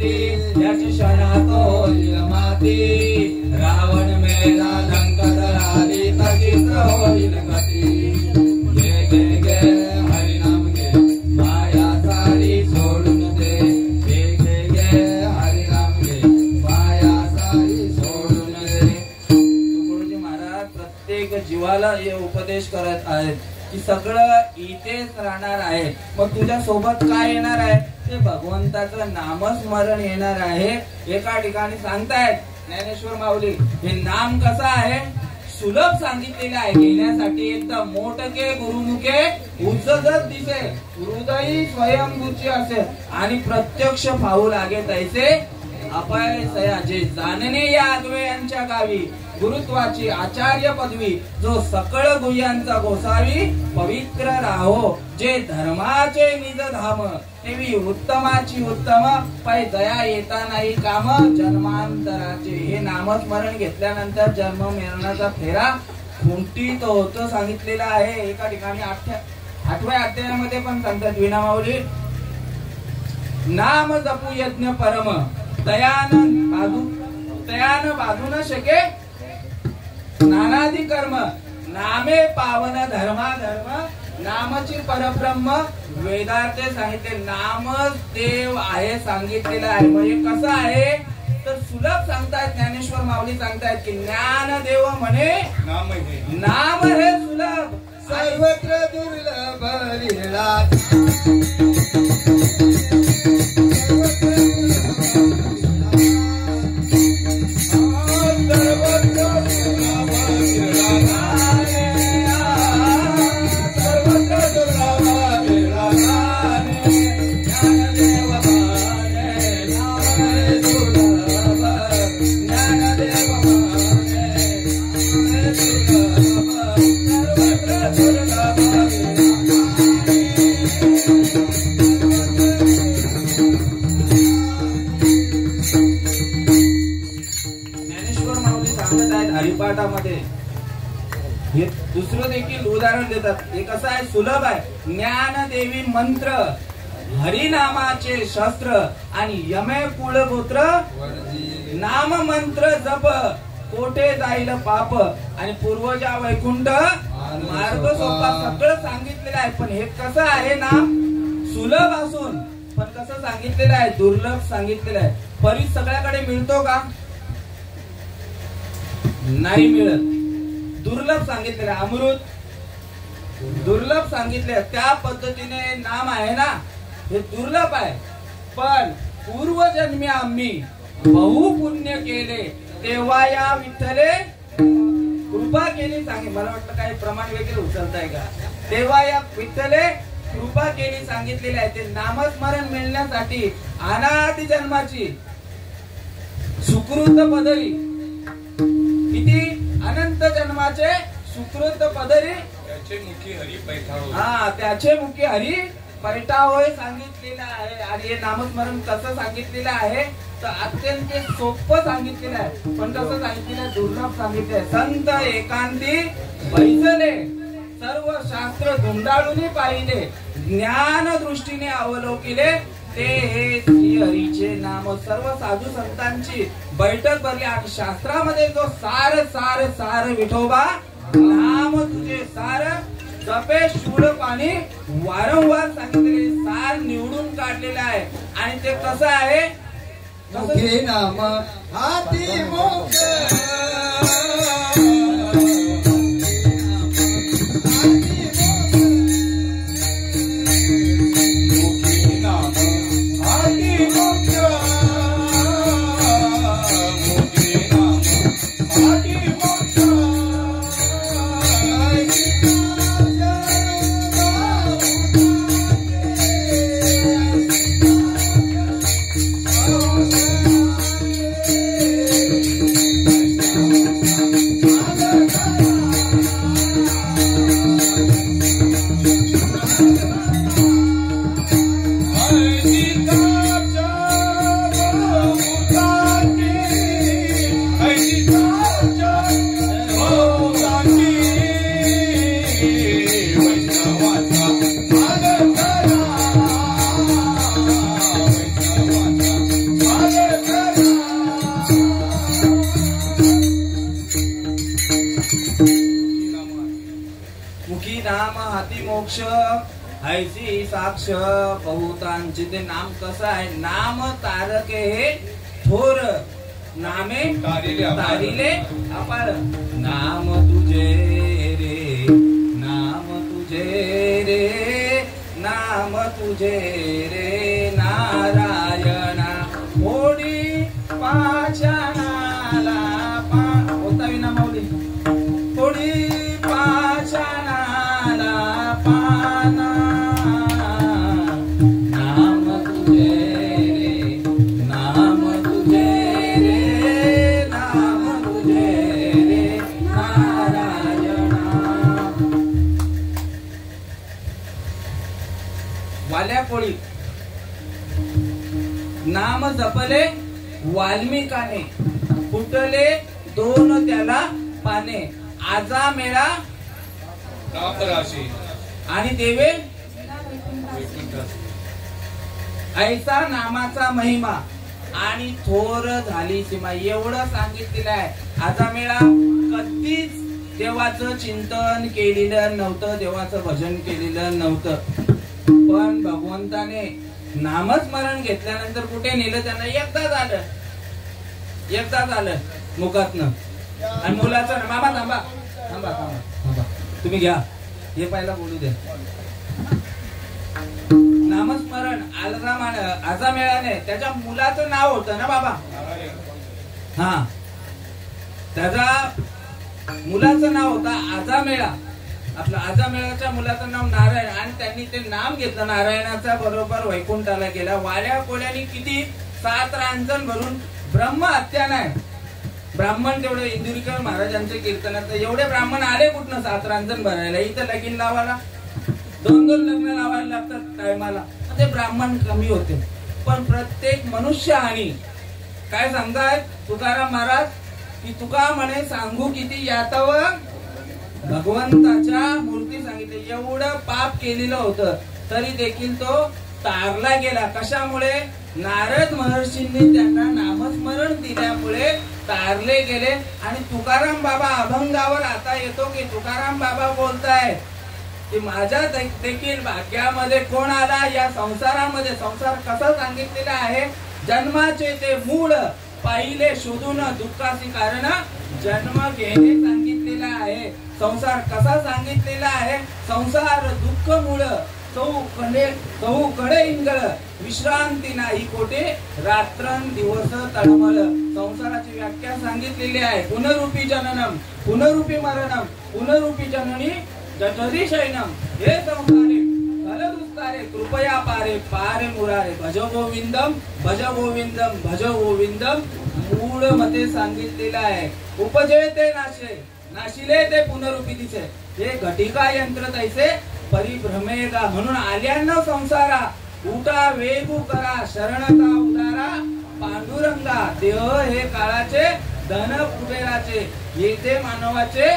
घाती याची क्षणात होईल माती रावण मेला लंका जळाली तशीच होईल गती घे घे घे हरिनाम घे माया सारी सोडून दे घे घे घे हरिनाम घे माया सारी सोडून दे. तुकडोजी महाराज प्रत्येक जीवाला हे उपदेश करत आहेत की सगळं इथेच राहणार आहे. मग तुझ्या सोबत काय येणार आहे ते भगवंताचं नामस्मरण येणार आहे. एका ठिकाणी सांगतायत ज्ञानेश्वर माऊली हे नाम कसं आहे सुलभ सांगितलेलं आहे घेण्यासाठी. एकदम मोठके गुरुमुखे उजगत दिसे हृदयी स्वयंभूची असे आणि प्रत्यक्ष पाहू लागे तैसे अपाय सयाचे जाणणे या आगवे यांच्या गावी गुरुत्वाची आचार्य पदवी जो सकळ गुह्यांचा गोसावी पवित्र राहो जे धर्माचे निज धाम तेवी उत्तमाची उत्तम पै दया येता नाही काम जन्मांतराचे. हे नामस्मरण घेतल्यानंतर जन्म मरणाचा फेरा खुंटीत होतो सांगितलेला आहे. एका ठिकाणी 8व्या अध्यायामध्ये पण सांगतात विना माऊली नाम जपू यज्ञ परम तयान बाधू न शके नानादी कर्म नामे पावन धर्मा धर्म नामची परब्रह्म वेदार्थे सांगितले नामच देव आहे सांगितलेलं आहे. म्हणजे कसं आहे तर सुलभ सांगतायत ज्ञानेश्वर माऊली सांगतायत की ज्ञान देव म्हणे नाम हे सुलभ सर्वत्र दुर्लभ विरला हरिपाठामध्ये हे दुसरं देखील उदाहरण देतात. हे कसं आहे सुलभ आहे. ज्ञानदेवी मंत्र हरिनामाचे शस्त्र आणि यमे कुळगोत्र नाम मंत्र जप कोठे जाईल पाप आणि पूर्वजा वैकुंठ मार्ग सोपा सगळं सांगितलेलं आहे. पण हे कसं आहे नाम सुलभ असून पण कसं सांगितलेलं आहे दुर्लभ सांगितलेलं आहे. परी सगळ्याकडे मिळतो का नाही मिळत. दुर्लभ सांगितलेलं आहे. अमृत दुर्लभ सांगितले त्या पद्धतीने नाम आहे ना हे दुर्लभ आहे. पण पूर्वजन्मी आम्ही बहु पुण्य केले तेव्हा या विठ्ठले कृपा केली सांगितले. मला वाटलं काही प्रमाण वगैरे उचलताय का. तेव्हा या विठ्ठले कृपा केली सांगितलेली आहे. ते नामस्मरण मिळण्यासाठी अनादि जन्माची सुकृत पदरी किती अनंत जन्माचे सुकृत पदरी त्याचे मुखी हरी पैठाव त्याचे मुखी हरी पैठा होय सांगितलेलं आहे. आणि हे नामस्मरण कसं सांगितलेलं आहे तर अत्यंत सोपं सांगितलेलं आहे. पण कसं सांगितलेलं आहे दुर्लभ सांगितले. संत एकांती बैसले सर्व शास्त्र धुंडाळून पाहिले ज्ञान दृष्टीने अवलोकिले ते हे श्री हरीचे नाम. सर्व साधू संतांची बैठक भरली आणि शास्त्रामध्ये जो सार सार सार विठोबा नाम तुझे सार जपे शूळ पाणी वारंवार सांगितलेले सार निवडून काढलेलं आहे. आणि ते कसं आहे मुखे नाम हाती मोक्ष मोक्ष ऐसी साक्ष बहुतांची. ते नाम कसं आहे, नाम तारके हे थोर, नामे तारिले अपार. नाम तुझे रे, नाम तुझे रे, नाम तुझे रे नारायणा. होडी पाषाणाला होता विना माऊली. होडी पाषाणाला पाना. नाम तुझे रे, नाम तुझे रे, नाम तुझे रे नारायणा. वाल्या कोळी नाम जपले वाल्मिकाने, फुटले दोन त्याला पाने. आजा मेळा राशी आणि देवे ऐसा नामाचा महिमा आणि थोर झाली सीमा. एवढं सांगितलेलं आहे. आजा मेळा कधीच देवाचं चिंतन केलेलं नव्हतं, देवाचं भजन केलेलं नव्हतं. पण भगवंताने नामस्मरण घेतल्यानंतर कुठे नेलं त्यांना, एकदा झालं मुखातनं. आणि मुलाचं मामा थांबा थांबा थांबा थांबा, तुम्ही घ्या, हे पहिला बोलू द्या. नामस्मरण आजा मेळाने त्याच्या मुलाचं नाव होतं ना बाबा. हा, त्याच्या मुलाचं नाव होतं आजा मेळा. आपलं आजा मेळाच्या मुलाचं नाव नारायण. आणि त्यांनी ते नाम घेतलं नारायणाचा, बरोबर वैकुंठाला गेला. वाड्या कोळ्यांनी किती 7 रांजण भरून ब्रह्म हत्या नाही. ब्राह्मण तेवढे इंदुरीकर महाराजांच्या कीर्तनात एवढे ब्राह्मण आले कुठनं 7 रांजण भरायला. इथं लगीन लावायला 2-2 लग्न लावायला लागतात टायमाला. ते ब्राह्मण कमी होते. पण प्रत्येक मनुष्य आणि काय सांगतायत तुकाराम महाराज, की तुका म्हणे सांगू किती यातव भगवंताच्या मूर्ती सांगितले. एवढं पाप केलेलं होतं तरी देखील तो तारला गेला. कशामुळे, नारद महर्षींनी त्यांना नामस्मरण दिल्यामुळे तारले गेले. आणि तुकाराम बाबा अभंगावर आता येतो की तुकाराम बाबा बोलताय की माझ्या देखील भाग्यामध्ये कोण आला. या संसारामध्ये संसार कसा सांगितलेला आहे, जन्माचे ते मूळ पाहिले शोधून दुःखाची कारण जन्म घेणे सांगितलेला आहे. संसार कसा सांगितलेला आहे, संसार दुःख मूळ चौकडे इंगळ विश्रांती नाही कोठे रात्रं दिवस तळमळ. संसाराची व्याख्या सांगितलेली आहे. पुनरूपी जननम पुनरूपी मरणम पुनरूपी जननी जठरी शयनम. हे संसारे फलदुस्तारे कृपया पारे पारे मुरारे. भज गोविंदम भज गोविंदम भज गोविंदम मूळ मते सांगितलेलं आहे. उपजे ते नाशे नाशिले ते पुनरूपी दिसे. हे घटिका यंत्र तैसे परिभ्रमेगा. म्हणून आल्यानं संसारा उठा वेगू करा शरणता उदारा पांडुरंगा. देह हे काळाचे धन कुबेराचे, येथे मानवाचे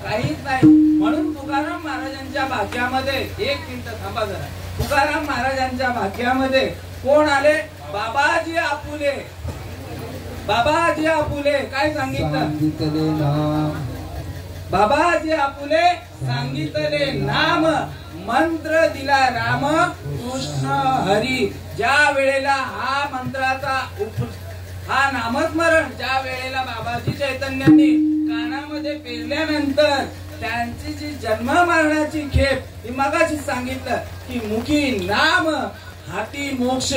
काहीच नाही. म्हणून तुकाराम महाराजांच्या भाग्यामध्ये एक मिनिट थांबा जरा. तुकाराम महाराजांच्या भाग्यामध्ये कोण आले, बाबाजी आपुले. बाबाजी आपुले काय सांगितलं, बाबाजी आपुले सांगितले नाम मंत्र दिला राम कृष्ण हरी. ज्या वेळेला हा मंत्राचा हा नामस्मरण ज्या वेळेला बाबाजी चैतन्यांनी कानामध्ये पेरल्यानंतर त्यांची जी जन्म मरणाची खेप ही मगाशी सांगितलं की मुखी नाम हाती मोक्ष.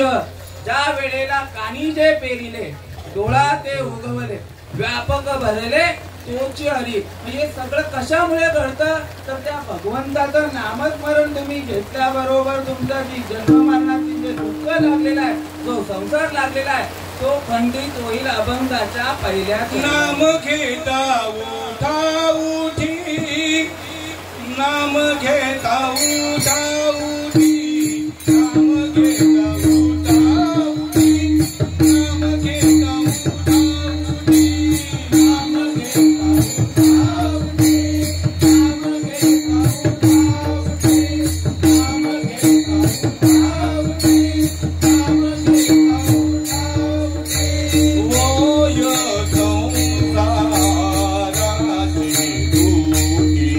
ज्या वेळेला कानी जे पेरिले डोळा ते उगवले व्यापक भरले तोची हरी. हे सगळं कशामुळे घडतं तर त्या भगवंताचं नामस्मरण तुम्ही घेतल्याबरोबर तुमचा जी जन्म मरणाची जे दुःख लागलेला आहे, जो संसार लागलेला आहे, तो खंडित होईल. अभंगाच्या पहिल्या नाम घेता उठा उठी, नाम घेता उठा उठी, नाम घेता उठा उठी, नाम घेता उठा उठी, नाम घेता उठा उठी, नाम घेता उठा उठी, नाम घेता उठा उठी, नाम घेता उठा उठी. ओय संसाराची दुःखी,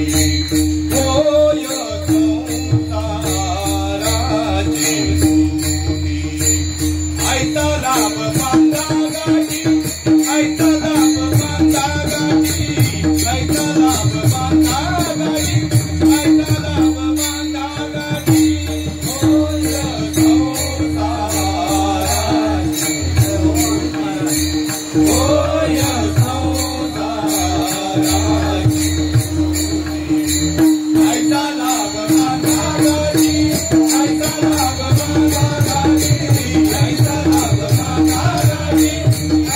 ओय संसाराची लाभ बांधा गाठी आईचा लाभ बांधा गाठी आईचा लाभ बांधा गाठी आईचा लाभ बांधा गाठी होय संसाराची होय संसाराची आईचा लाभ बांधा गाठी आईचा लाभ बांधा गाठी आईचा लाभ बांधा गाठी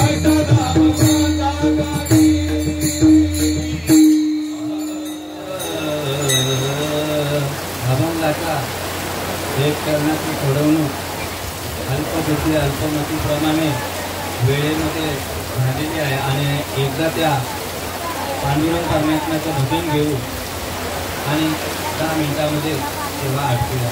आईचा लाभ बांधा गाठी अभंगाचा एक करण्याची घडवणूक अल्पगती अल्पमतीप्रमाणे वेळेमध्ये झालेली आहे आणि एकदा त्या पांडुरंग परमात्म्याचं भजन घेऊ आणि 10 मिनिटामध्ये सेवा आटपूया.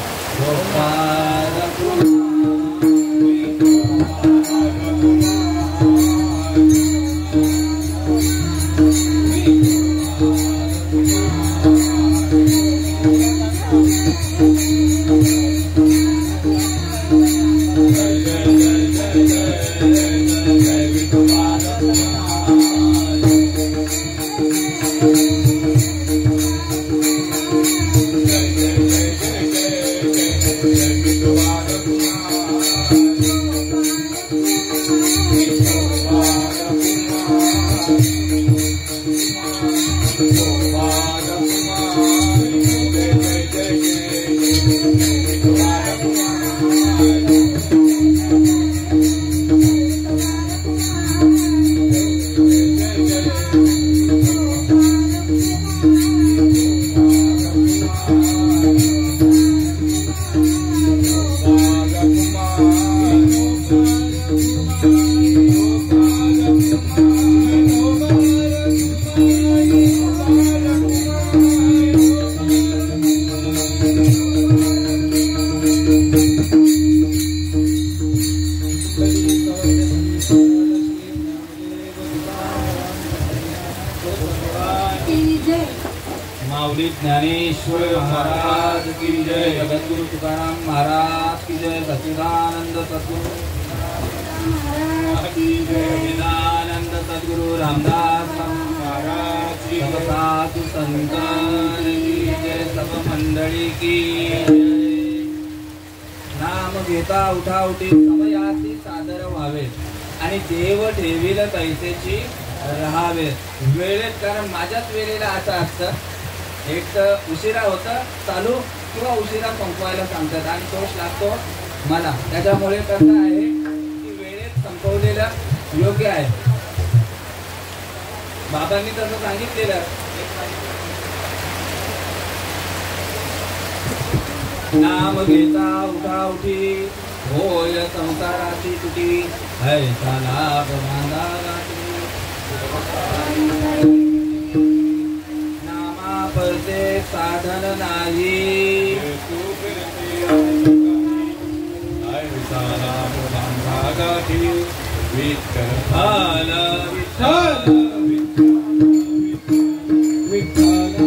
माऊली ज्ञानेश्वर महाराज की जय. जगद्गुरु तुकाराम महाराज की जय. सच्चिदानंद सद्गुरु की जय. विदानंद सद्गुरु रामदास महाराज की जय. सब साधु संतान की जय. सब मंडळी की जय. नाम घेता उठा उठी समयासी सादर व्हावे आणि देव ठेवील तैसेची राहावे. वेळेत, कारण माझ्याच वेळेला असं असतं, एक तर उशिरा होतं चालू किंवा उशिरा संपवायला सांगतात आणि दोष लागतो मला. त्याच्यामुळे कसं आहे की वेळेत संपवलेलं योग्य आहे. बाबांनी तसं सांगितलेलं. नाम घेता उठा उठी होय संसाराची तुटी ऐसा लाभ बांधा गाठी नामा परते साधन नाही ऐसा लाभ बांधा गाठी विठ्ठल विठ्ठल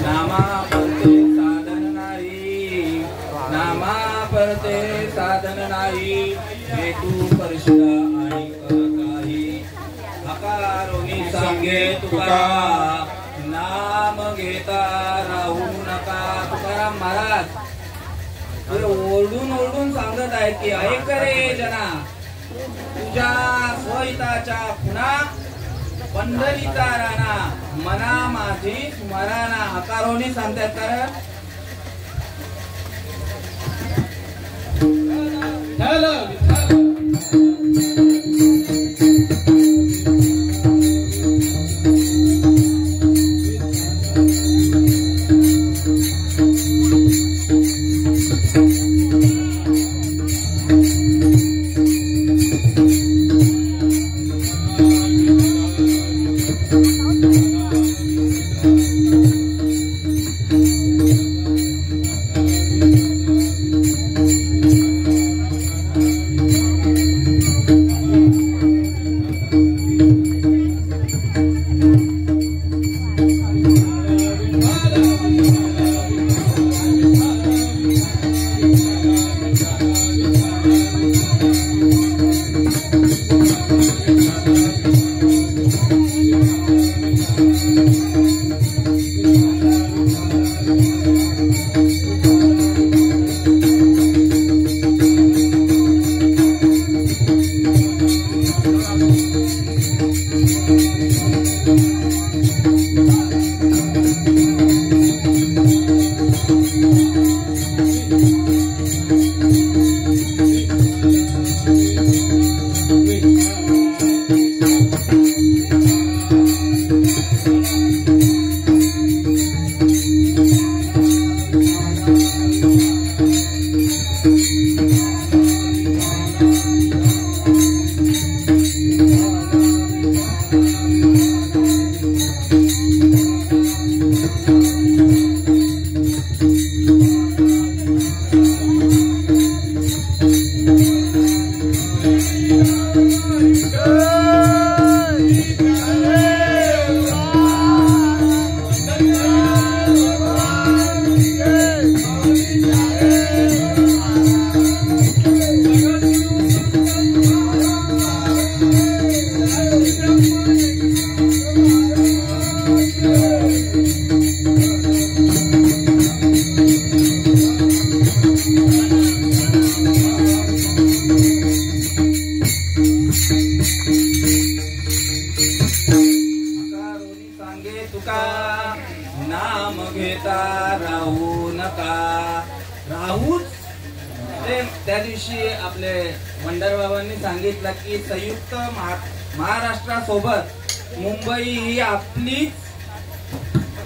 नामा परते साधन नाही, नामा परते साधन नाही, हेतू परिषदा आणि काही हकारोनी सांगे तुका, नाम घेता राहू नका. तुकाराम महाराज ओरडून ओरडून सांगत आहेत की ऐक रे जना, तुझ्या स्वहिताच्या पुन्हा पंढरीचा राणा, मना माझी स्मरणा. हकारोनी सांगतात कारण त्या दिवशी आपले मंडळ बाबांनी सांगितलं की संयुक्त महाराष्ट्रासोबत मुंबई ही आपलीच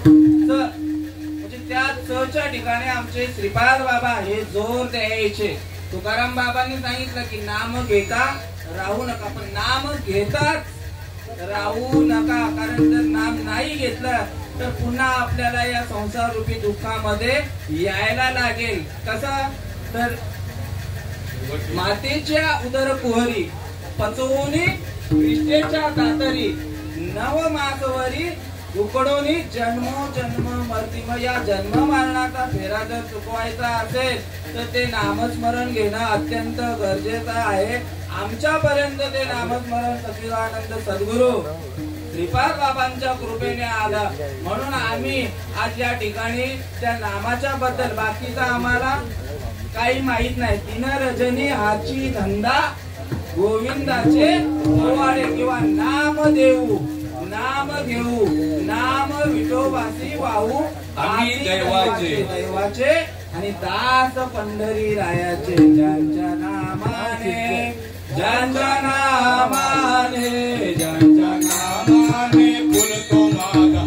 म्हणजे त्या चच्या ठिकाणी आमचे श्रीपाद बाबा हे जोर द्यायचे. तुकाराम बाबांनी सांगितलं की नाम घेता राहू नका, पण नाम घेताच राहू नका. कारण जर नाम नाही घेतलं तर पुन्हा आपल्याला या संसार रूपी दुःखामध्ये यायला लागेल. कसं तर मातेच्या उदर कुहरी पचवूनी विष्ठेच्या दातरी नव मासवरी उकडोनी जन्मो जन्म मर्तिम. या जन्म मरणाचा फेरा जर चुकवायचा असेल तर ते नामस्मरण घेणं अत्यंत गरजेचं आहे. आमच्यापर्यंत ते नामस्मरण सच्चिदानंद सद्गुरू श्रीपाद बाबांच्या कृपेने आलं, म्हणून आम्ही आज या ठिकाणी त्या नामाच्या बद्दल बाकीचा आम्हाला काही माहित नाही. तीन रजनी हाची धंदा गोविंदाचे पोवाडे किंवा नाम देऊ नाम घेऊ नाम विठोबासी वाहू आम्ही दैवाचे आणि दास पंढरी रायाचे. ज्यांच्या नामाने ज्यांच्या नामाने ज्यांच्या नामाने फुलतो मागा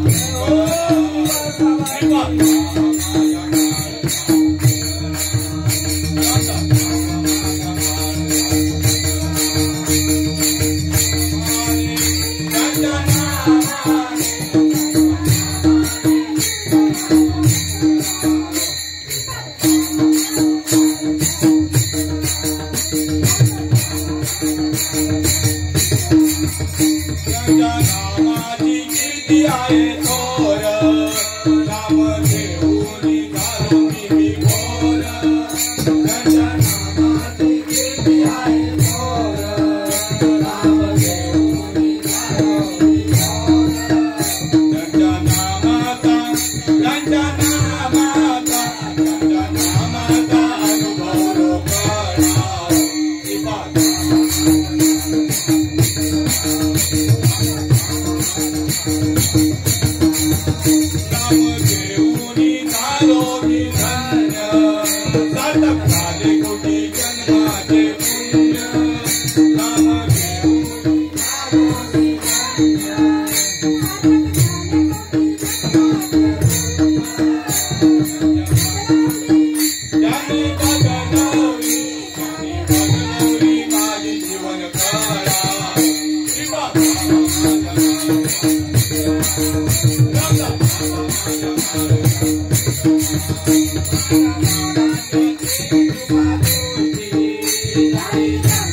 त्यांच्या नामाची कीर्ती आहे थोर नाम घेऊनी झालो मी घोर त्यांच्या नामाची कीर्ती आहे थोर नाम घेऊनी झालो मी घोर त्यांच्या नामाचा अनुभव लोकांना नाम घेऊनी झालो मी धन्य सार्थक झाले कोटी जन्माचे पुण्य नाम घेऊनी झालो मी धन्य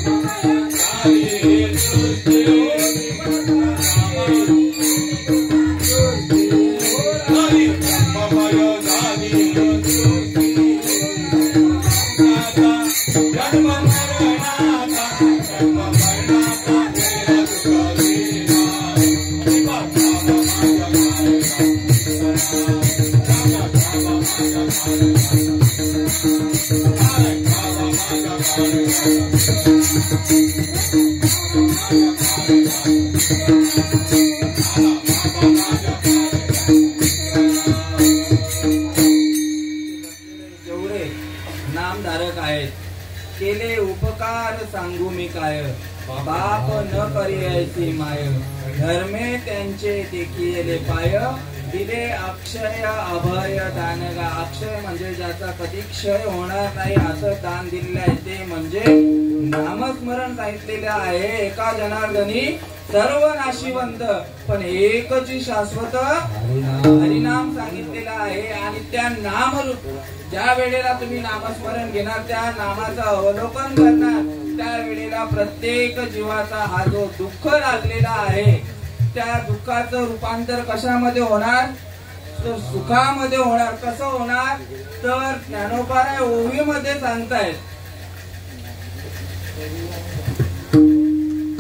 ज्यांनी बदलवली माझी जीवन कळा जेवढे नामधारक आहेत केले उपकार सांगू मी काय बाप न करी ऐसी माय धर्मे त्यांचे देखील पाय दिले अक्षय अभय दानगा अक्षय म्हणजे ज्याचा कधी क्षय होणार नाही असं दान दिलेलं आहे ते म्हणजे नामस्मरण सांगितलेलं आहे एका जनार्दनी सर्व नाशिवंत पण एकची शाश्वत हरिनाम सांगितलेला आहे आणि त्या नाम ज्या वेळेला तुम्ही नामस्मरण घेणार त्या नामाचं अवलोकन करणार त्या वेळेला प्रत्येक जीवाचा हा जो दुःख लागलेला आहे त्या दुःखाचं रूपांतर कशामध्ये होणार तर सुखामध्ये होणार कसं होणार तर ज्ञानोबाराय ओवीमध्ये सांगतायत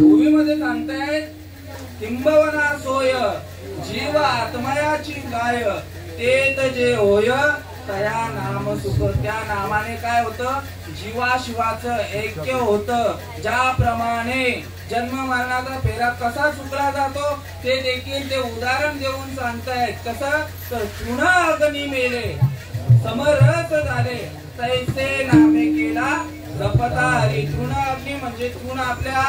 ओवीमध्ये सांगतायत किंबवना सोय जीव आत्मयाची गाय तेत जे होय तया नाम सुख त्या नामाने काय होतं जीवाशिवाचं ऐक्य होतं ज्याप्रमाणे जन्म मरणाचा फेरा कसा चुकला जातो ते देखील ते उदाहरण देऊन सांगतायत कसं तर तृण अग्नी मेले समरस झाले तैसे नामे केला जपता हरी तृण अग्नी म्हणजे तृण आपल्या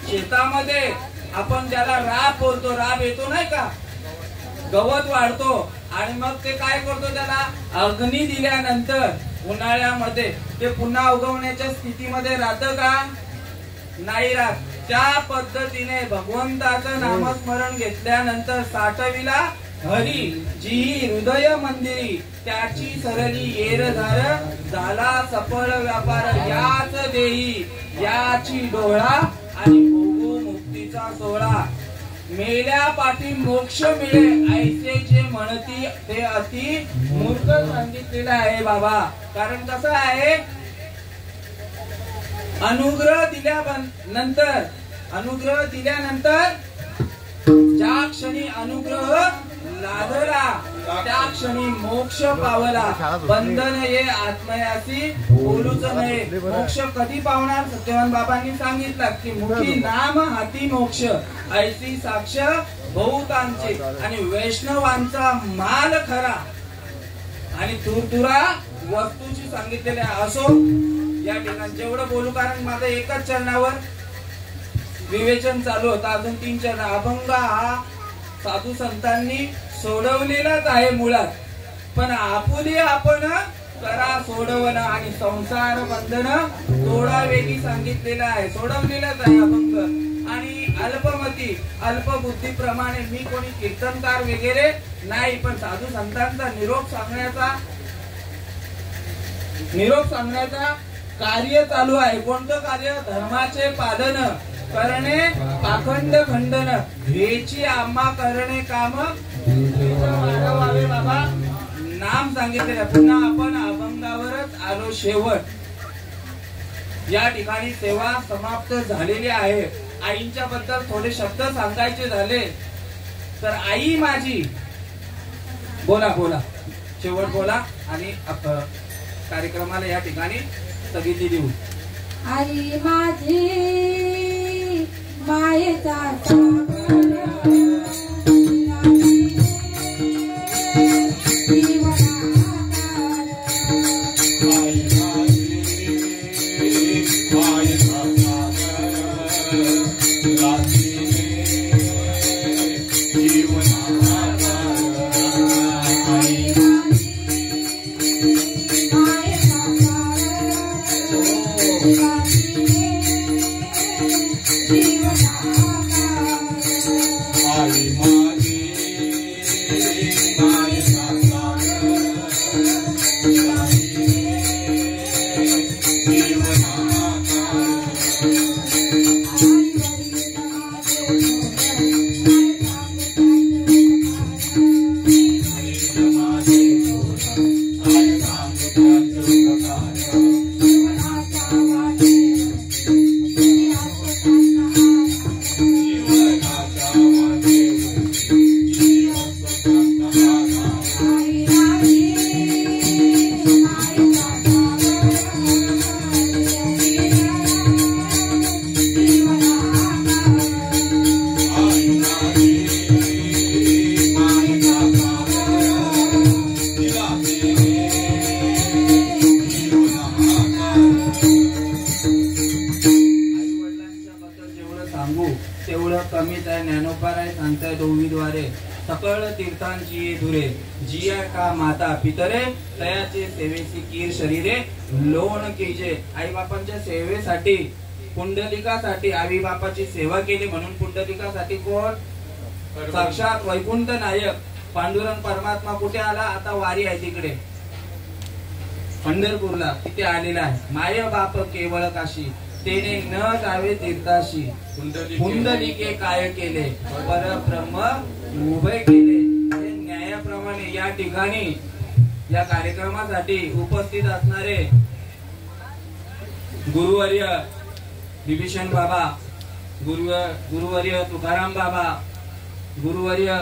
शेतामध्ये आपण ज्याला राब बोलतो राब येतो नाही का गवत वाढतो आणि मग ते काय करतो त्याला अग्नी दिल्यानंतर उन्हाळ्यामध्ये ते पुन्हा उगवण्याच्या स्थितीमध्ये राहतं का नाही राहत त्या पद्धतीने भगवंताचं नामस्मरण घेतल्यानंतर साठविला हरी जी हृदय मंदिरी त्याची सरली येरधार झाला सफळ व्यापार याच देही याची डोळा आणि भोगू मुक्तीचा सोहळा मेल्या पाठी मोक्ष मिळे ऐसे जे म्हणती ते अति मूर्ख सांगितलेलं आहे बाबा कारण कसं आहे अनुग्रह दिल्यानंतर ज्या क्षणी अनुग्रह लादला त्या क्षणी मोक्ष पावला बंधन ये आत्मयासी बोलूच नये मोक्ष कधी पावणार सत्यवान बाबांनी सांगितलं की मुखी नाम हाती मोक्ष ऐसी साक्ष बहुतांचे आणि वैष्णवांचा माल खरा आणि तुरतुरा वस्तूची सांगितलेले असो या ठिकाणी जेवढं बोलू कारण माझं एकच चरणावर विवेचन चालू होतं अजून 3 चरण अभंग हा साधू संतांनी सोडवलेलाच आहे मुळात पण आपुली आपण करा सोडवणं आणि संसार बंधन तोडावेगी सांगितलेलं आहे सोडवलेलाच आहे अभंग आणि अल्पमती अल्पबुद्धीप्रमाणे मी कोणी कीर्तनकार वगैरे नाही पण साधू संतांचा निरोप सांगण्याचा कार्य चालू आहे कोणतं कार्य धर्माचे पालन करणे पाखंड खंडन हेची आम्हा करणे काम वाढवावे बाबा. नाम सांगितले. पुन्हा आपण अभंगावरच आलो. शेवट या ठिकाणी सेवा समाप्त झालेली आहे. आईंच्या बद्दल थोडे शब्द सांगायचे झाले तर आई माझी बोला बोला शेवट बोला आणि कार्यक्रमाला या ठिकाणी स्थगिती देऊ. आई माझी मायेचा सागर सकळ तीर्थांची धुरे जिया का माता पितरे तयाचे सेवेची कीर शरीरे लोण केजे. आई बापांच्या सेवेसाठी पुंडलिकासाठी आई बापाची सेवा केली म्हणून पुंडलिकासाठी कोण साक्षात वैकुंठ नायक पांडुरंग परमात्मा कुठे आला. आता वारी आहे तिकडे पंढरपूरला तिथे आलेला आहे. माय बाप केवळ काशी तेने न जावे तीर्थाशी पुंडलिके काय केले परब्रह्म उभे केले. न्यायाप्रमाणे या ठिकाणी या कार्यक्रमासाठी उपस्थित असणारे गुरुवर्य विभीषण बाबा, गुरुवर्य तुकाराम बाबा, गुरुवर्य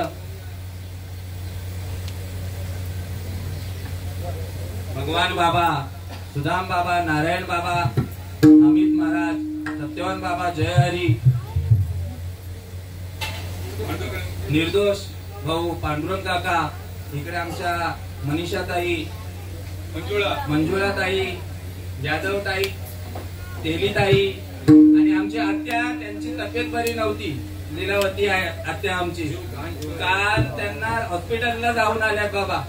भगवान बाबा, सुदाम बाबा, नारायण बाबा, अमित महाराज, सत्यवान बाबा, जय हरी, निर्दोष भाऊ पांडुरंग काका, इकडे आमच्या मनीषाताई, मंजुळाताई, जाधवताई, तेलीताई आणि आमची आत्या, त्यांची तब्येत बरी नव्हती, लीलावती आहे आत्या आमची. काल त्यांना हॉस्पिटलला जाऊन आल्या बाबा,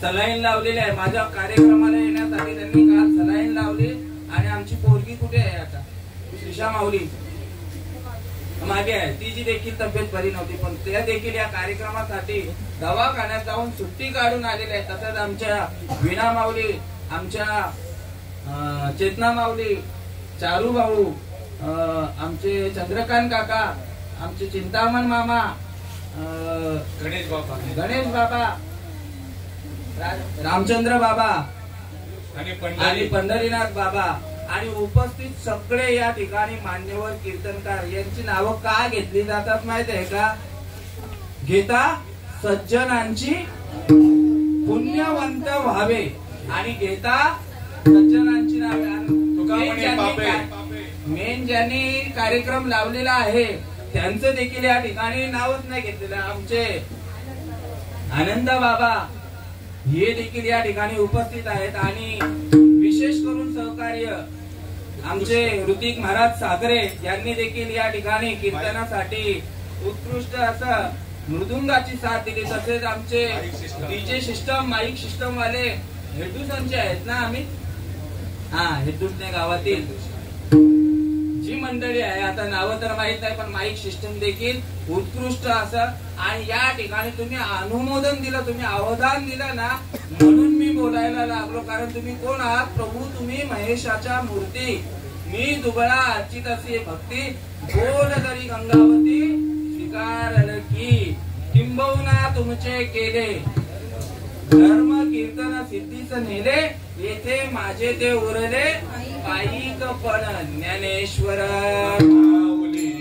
सलाईन लावलेली आहे. माझ्या कार्यक्रमाला येण्यासाठी त्यांनी काल सलाईन लावली. आणि आमची पोरगी कुठे आहे आता, श्रीषा माऊली मागे आहे, तिची देखील तब्येत बरी नव्हती, पण त्या देखील या कार्यक्रमासाठी दवाखान्यात जाऊन सुट्टी काढून आलेल्या आहेत. तसंच आमच्या वीणा माऊली, आमच्या चेतना माऊली, चारू भाऊ, आमचे चंद्रकांत काका, आमचे चिंतामण मामा, गणेश बाबा, रामचंद्र बाबा आणि पंढरीनाथ बाबा आणि उपस्थित सगळे या ठिकाणी मान्यवर कीर्तनकार यांची नावं का घेतली जातात माहित आहे का? घेता सज्जनांची पुण्यवंत व्हावे आणि घेता सज्जनांची नावे. मेन ज्यांनी कार्यक्रम लावलेला आहे त्यांचं देखील या ठिकाणी नावच नाही घेतलेलं. आमचे आनंद बाबा हे देखील या ठिकाणी उपस्थित आहेत आणि विशेष करून सहकार्य आमचे ऋतिक महाराज सागरे यांनी देखील या ठिकाणी कीर्तनासाठी उत्कृष्ट असं मृदुंगाची साथ दिली. तसेच आमचे डीजे सिस्टम, माईक सिस्टम वाले हेडूसनचे आहेत ना आम्ही, हेडूसने गावातील जी मंडळी आहे, आता नावं तर माहित नाही, पण माईक सिस्टम देखील उत्कृष्ट असं. आणि या ठिकाणी तुम्ही अनुमोदन दिलं, तुम्ही अवधान दिलं ना, म्हणून मी बोलायला लागलो. कारण तुम्ही कोण आहात? प्रभू, तुम्ही महेशाच्या मूर्ती. मी दुबळा आजची तशी भक्ती बोल तरी गंगावती स्वीकारल की किंबहुना तुमचे केले धर्म कीर्तन सिद्धीच नेले येथे माझे ते उरले पायिक पण ज्ञानेश्वर माऊली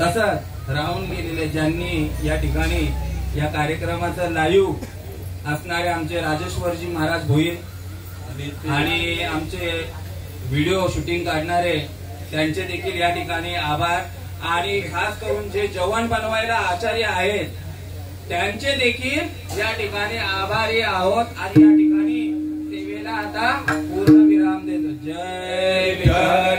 तसं राहून गेलेले ज्यांनी या ठिकाणी या कार्यक्रमाचं लाईव्ह असणारे आमचे राजेश्वरजी महाराज भोईर आणि आमचे व्हिडिओ शूटिंग काढणारे त्यांचे देखील या ठिकाणी आभार आणि खास करून जे जेवण बनवायला आचार्य आहेत त्यांचे देखील या ठिकाणी आभारी आहोत आणि या ठिकाणी सेवेला आता पूर्ण विराम देतो. जय विठ्ठल.